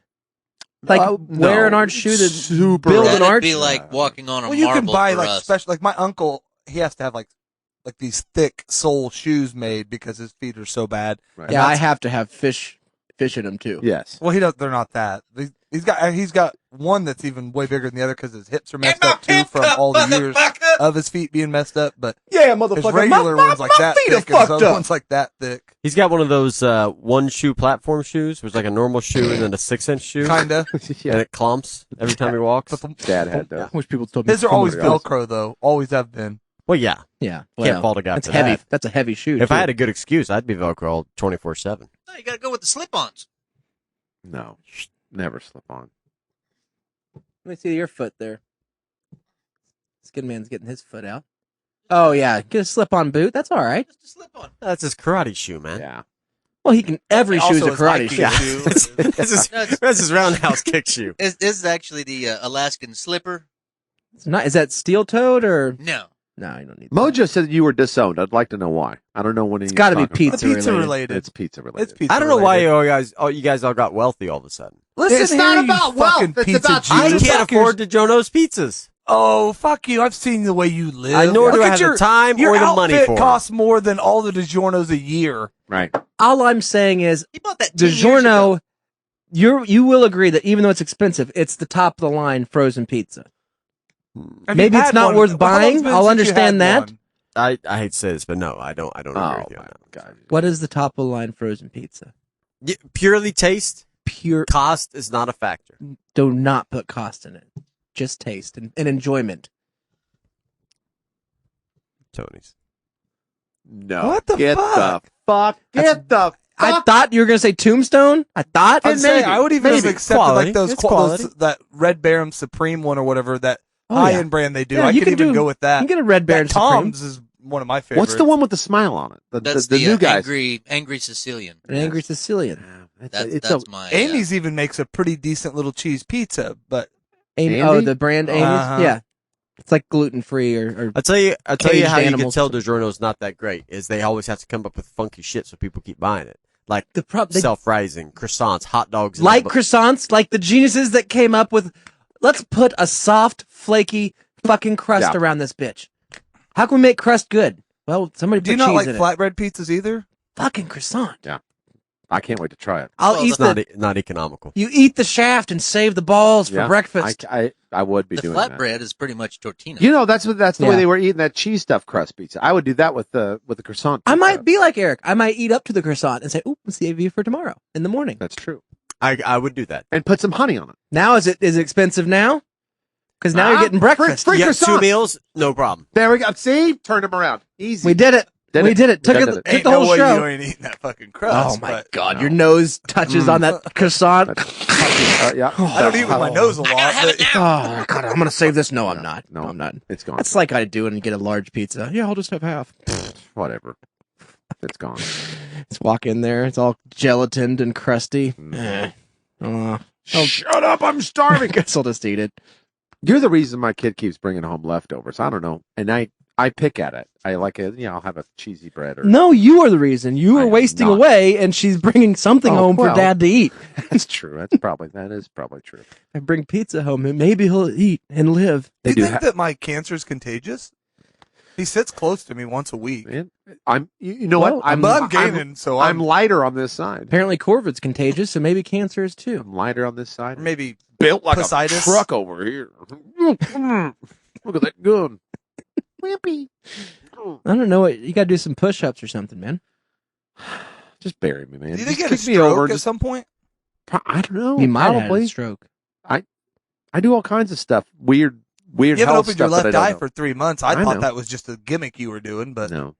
Like wear No. an arch shoe that Super build an That'd arch. be like walking on a Well, you marble can buy for like us. special. Like my uncle, he has to have like these thick sole shoes made because his feet are so bad. Right. Yeah, I have to have fish in them too. Yes. Well, he does. They're not that. He's got one that's even way bigger than the other because his hips are messed up too from all the years of his feet being messed up. But Yeah, his regular ones like that thick, and his other ones like that thick. He's got one of those one shoe platform shoes, which is like a normal shoe and then a 6-inch shoe. Kinda. And it clumps every time he walks. Dad had those. I wish people told me. His are always Velcro. Velcro though. Always have been. Well, yeah. Yeah, Can't fault a guy That's for heavy. that. That's a heavy shoe. If too. I had a good excuse, I'd be Velcro 24/7. No, you gotta go with the slip-ons. No. Never slip on. Let me see your foot there. Skin Man's getting his foot out. Oh yeah, get a slip-on boot. That's all right. Just a slip-on. That's his karate shoe, man. Yeah. Well, he can. Every shoe's Also a his karate hiking shoe. shoe. That's his roundhouse kick shoe. This is actually the Alaskan slipper. It's not. Is that steel-toed or No. no? You don't need. That. Mojo said you were disowned. I'd like to know why. I don't know when It's got to be talking about pizza, The pizza related. related. It's pizza related. It's pizza. I don't know why related. you guys all got wealthy all of a sudden. Listen It's here, not you about wealth, fucking it's pizza about Jew. I You can't afford DiGiorno's pizzas. Oh, fuck you. I've seen the way you live. I nor do Look I at have your, the time your or the money outfit for it. costs more than all the DiGiorno's a year. Right. All I'm saying is, He bought that 10 years ago. DiGiorno. You will agree that even though it's expensive, it's the top of the line frozen pizza. Have Maybe you it's had not one? worth How long's buying. it been I'll since you understand had that. one? I hate to say this, but no, I don't agree Oh with you on my that. god. What is the top of the line frozen pizza? Purely taste, Pure. cost is not a factor. Do not put cost in it. Just taste and enjoyment. Tony's. No. What the Get fuck? the fuck. Get the fuck. I thought you were going to say Tombstone. I thought. I'd say maybe, I would even have maybe. accepted Quality. like those, It's those quality. that Red Baron Supreme one or whatever that Oh, high yeah. end brand they do. Yeah, I you could can even do- go with You that. can get a Red Baron That Supreme. Tom's is one of my favorites. What's the one with the smile on it? That's the new guys. angry Sicilian. An angry Sicilian. Yeah, That's my. Amy's even makes a pretty decent little cheese pizza, but Amy, Andy? oh, the brand Amy's. Uh-huh. Yeah, it's like gluten free or I'll tell you Caged how you can animals. tell DiGiorno's not that great is they always have to come up with funky shit so people keep buying it. Like the problem. self-rising, croissants, hot dogs. and Like that- croissants, like the geniuses that came up with, let's put a soft, flaky fucking crust Yeah. around this bitch. How can we make crust good? Well, somebody do you put not cheese like in it. flatbread pizzas either? Fucking croissant. I can't wait to try it. I'll Well, eat It's not economical. You eat the shaft and save the balls for Yeah. breakfast. I would be The doing that. flatbread is pretty much tortino. You know, that's the way Yeah. they were eating that cheese stuffed crust pizza. I would do that with the croissant. I pizza. might be like Eric. I might eat up to the croissant and say, "Ooh, let's save you for tomorrow in the morning." That's true. I would do that. And put some honey on it. Now is it expensive now? Because now Ah, you're getting breakfast. free You got two croissants. meals, no problem. There we go. See, turned them around. Easy. We did it. Did we it. did it. Took We it. did it. Took Ain't the no whole way show. you ain't eating that fucking crust. Oh my but god, no. your nose touches on that croissant. Yeah. I don't eat with my nose a lot. But Oh god, I'm gonna save this. No, I'm not. No. No, I'm not. It's gone. That's like I do and get a large pizza. Yeah, I'll just have half. Whatever. It's gone. Just walk in there. It's all gelatined and crusty. Mm. Oh, Shut up! I'm I starving. guess I'll just eat it. You're the reason my kid keeps bringing home leftovers. I don't know, and I pick at it. I like it. I'll have a cheesy bread or. No, you are the reason. You I are am wasting not. away, and she's bringing something Oh, home for well. Dad to eat. That's true. That is probably true. I bring pizza home, and maybe he'll eat and live. do you do think ha- that my cancer is contagious? He sits close to me once a week. Man, I'm. You know Well, what? But I'm gaining, so I'm lighter on this side. Apparently, COVID's contagious, so maybe cancer is too. I'm lighter on this side. maybe Built like Positis. a truck over here. Look at that gun. Wimpy. I don't know what you got to do some push-ups or something, man. Just bury me, man. Did he Just get a kick me over. stroke at Just, some point? I don't know. He might have had probably. a stroke. I do all kinds of stuff. Weird You haven't health opened your stuff that left I don't eye know. for 3 months. I I thought know. that was just a gimmick you were doing, but No,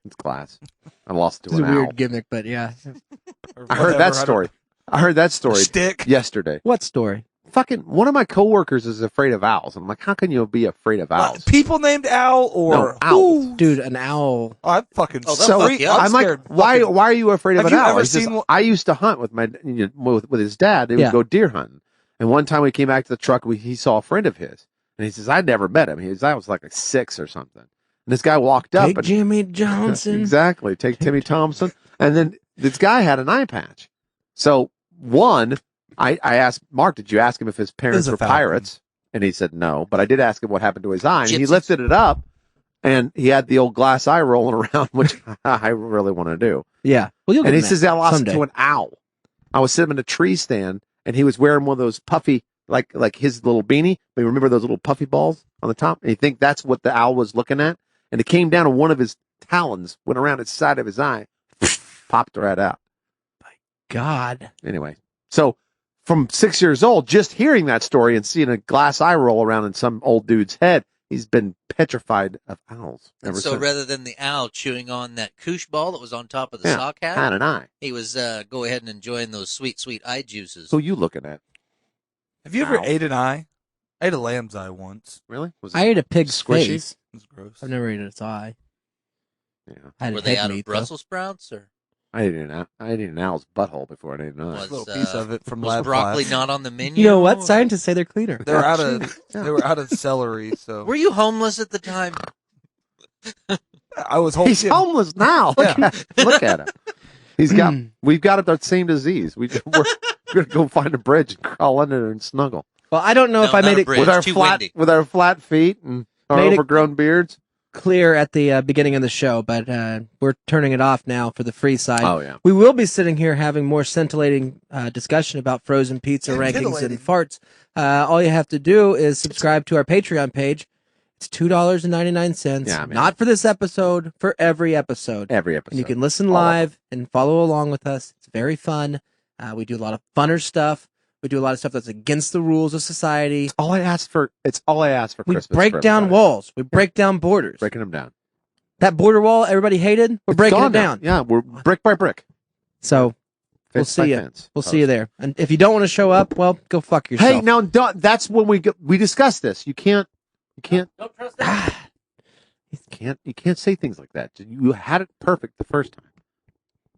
it's glass. I lost to It's an a weird owl. gimmick, but yeah. I heard that story. I heard that story Shtick. yesterday. What story? Fucking one of my coworkers is afraid of owls. I'm like, how can you be afraid of owls? People named Owl or No, owls. Dude, an owl. Oh, I'm fucking Oh, they'll So fuck you up. I'm like, scared. why Fucking- are you afraid of Have an you owl? ever He says, seen one- I used to hunt with with his dad. They would Yeah. go deer hunting. And one time we came back to the truck, he saw a friend of his. And he says, I'd never met him. I was like 6 or something. And this guy walked up Take and Jimmy Johnson. exactly. Take Timmy Thompson. And then this guy had an eye patch. So I asked Mark, did you ask him if his parents a were falcon. pirates? And he said no. But I did ask him what happened to his eye. And he Gypsies. lifted it up and he had the old glass eye rolling around, which I really want to do. Yeah. Well, you'll get And he that says I lost someday. it to an owl. I was sitting in a tree stand and he was wearing one of those puffy, like his little beanie. But you remember those little puffy balls on the top? And you think that's what the owl was looking at? And it came down and one of his talons went around the side of his eye, popped right out. God. Anyway, so from 6 years old, just hearing that story and seeing a glass eye roll around in some old dude's head, he's been petrified of owls And ever so since. rather than the owl chewing on that koosh ball that was on top of the Yeah, sock hat, had an eye. he was go ahead and enjoying those sweet, sweet eye juices. Who you looking at? Have you ever Ow. ate an eye? I ate a lamb's eye once. Really? Was I ate a pig's squishy? face. It was gross. I've never eaten its eye. Yeah. I had Were a they head out meat, of though. Brussels sprouts or I ate an owl's butthole before I ate an eye. was a little piece of it from was lab broccoli class. not on the menu? You know what? Scientists say they're cleaner. They were out of Yeah. they were out of celery, so Were you homeless at the time? I was holding. He's homeless now. Look at him. He's got. We've got that same disease. We're gonna go find a bridge and crawl under it and snuggle Well, I don't know if No, I not made a it bridge. with our too flat windy. feet and our Made it- overgrown beards. clear at the beginning of the show, but we're turning it off now for the free side. Oh yeah. We will be sitting here having more scintillating discussion about frozen pizza Yeah, rankings titillating. and farts. All you have to do is subscribe to our Patreon page. It's $2.99. Yeah, man. Not for this episode, for every episode. Every episode. And you can listen All of live and follow along with us. It's very fun. We do a lot of funner stuff. We do a lot of stuff that's against the rules of society. all I asked for. It's all I asked for We Christmas. break for down everybody. walls. We break down borders. breaking them down. That border wall everybody hated, we're It's breaking gone it now. down. Yeah, we're brick by brick. So we'll Fence by see you. fence. We'll see you there. And if you don't want to show up, well, go fuck yourself. Hey, now that's when we discussed this. You can't you can't say things like that. You had it perfect the first time.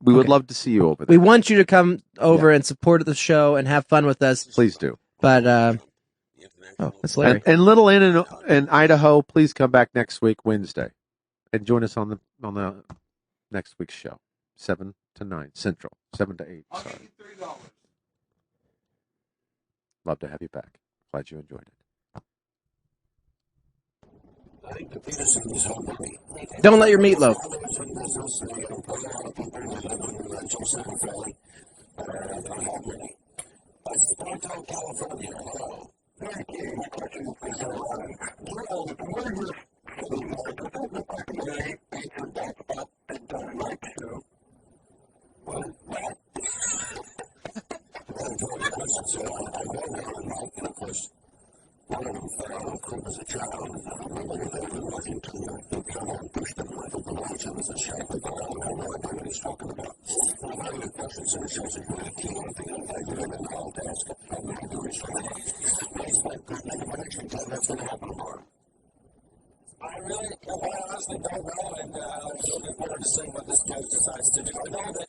We would Okay. love to see you over We there. want you to come over and support the show and have fun with us. Please do. But oh, that's Larry. And Little Inn in Idaho, please come back next week Wednesday, and join us on the next week's show, 7 to 9 Central, 7 to 8. I'll Sorry. give you $3. Love to have you back. Glad you enjoyed it. Don't let your meatloaf. I really, quite honestly don't know, and looking forward to seeing what this judge decides to do. I know that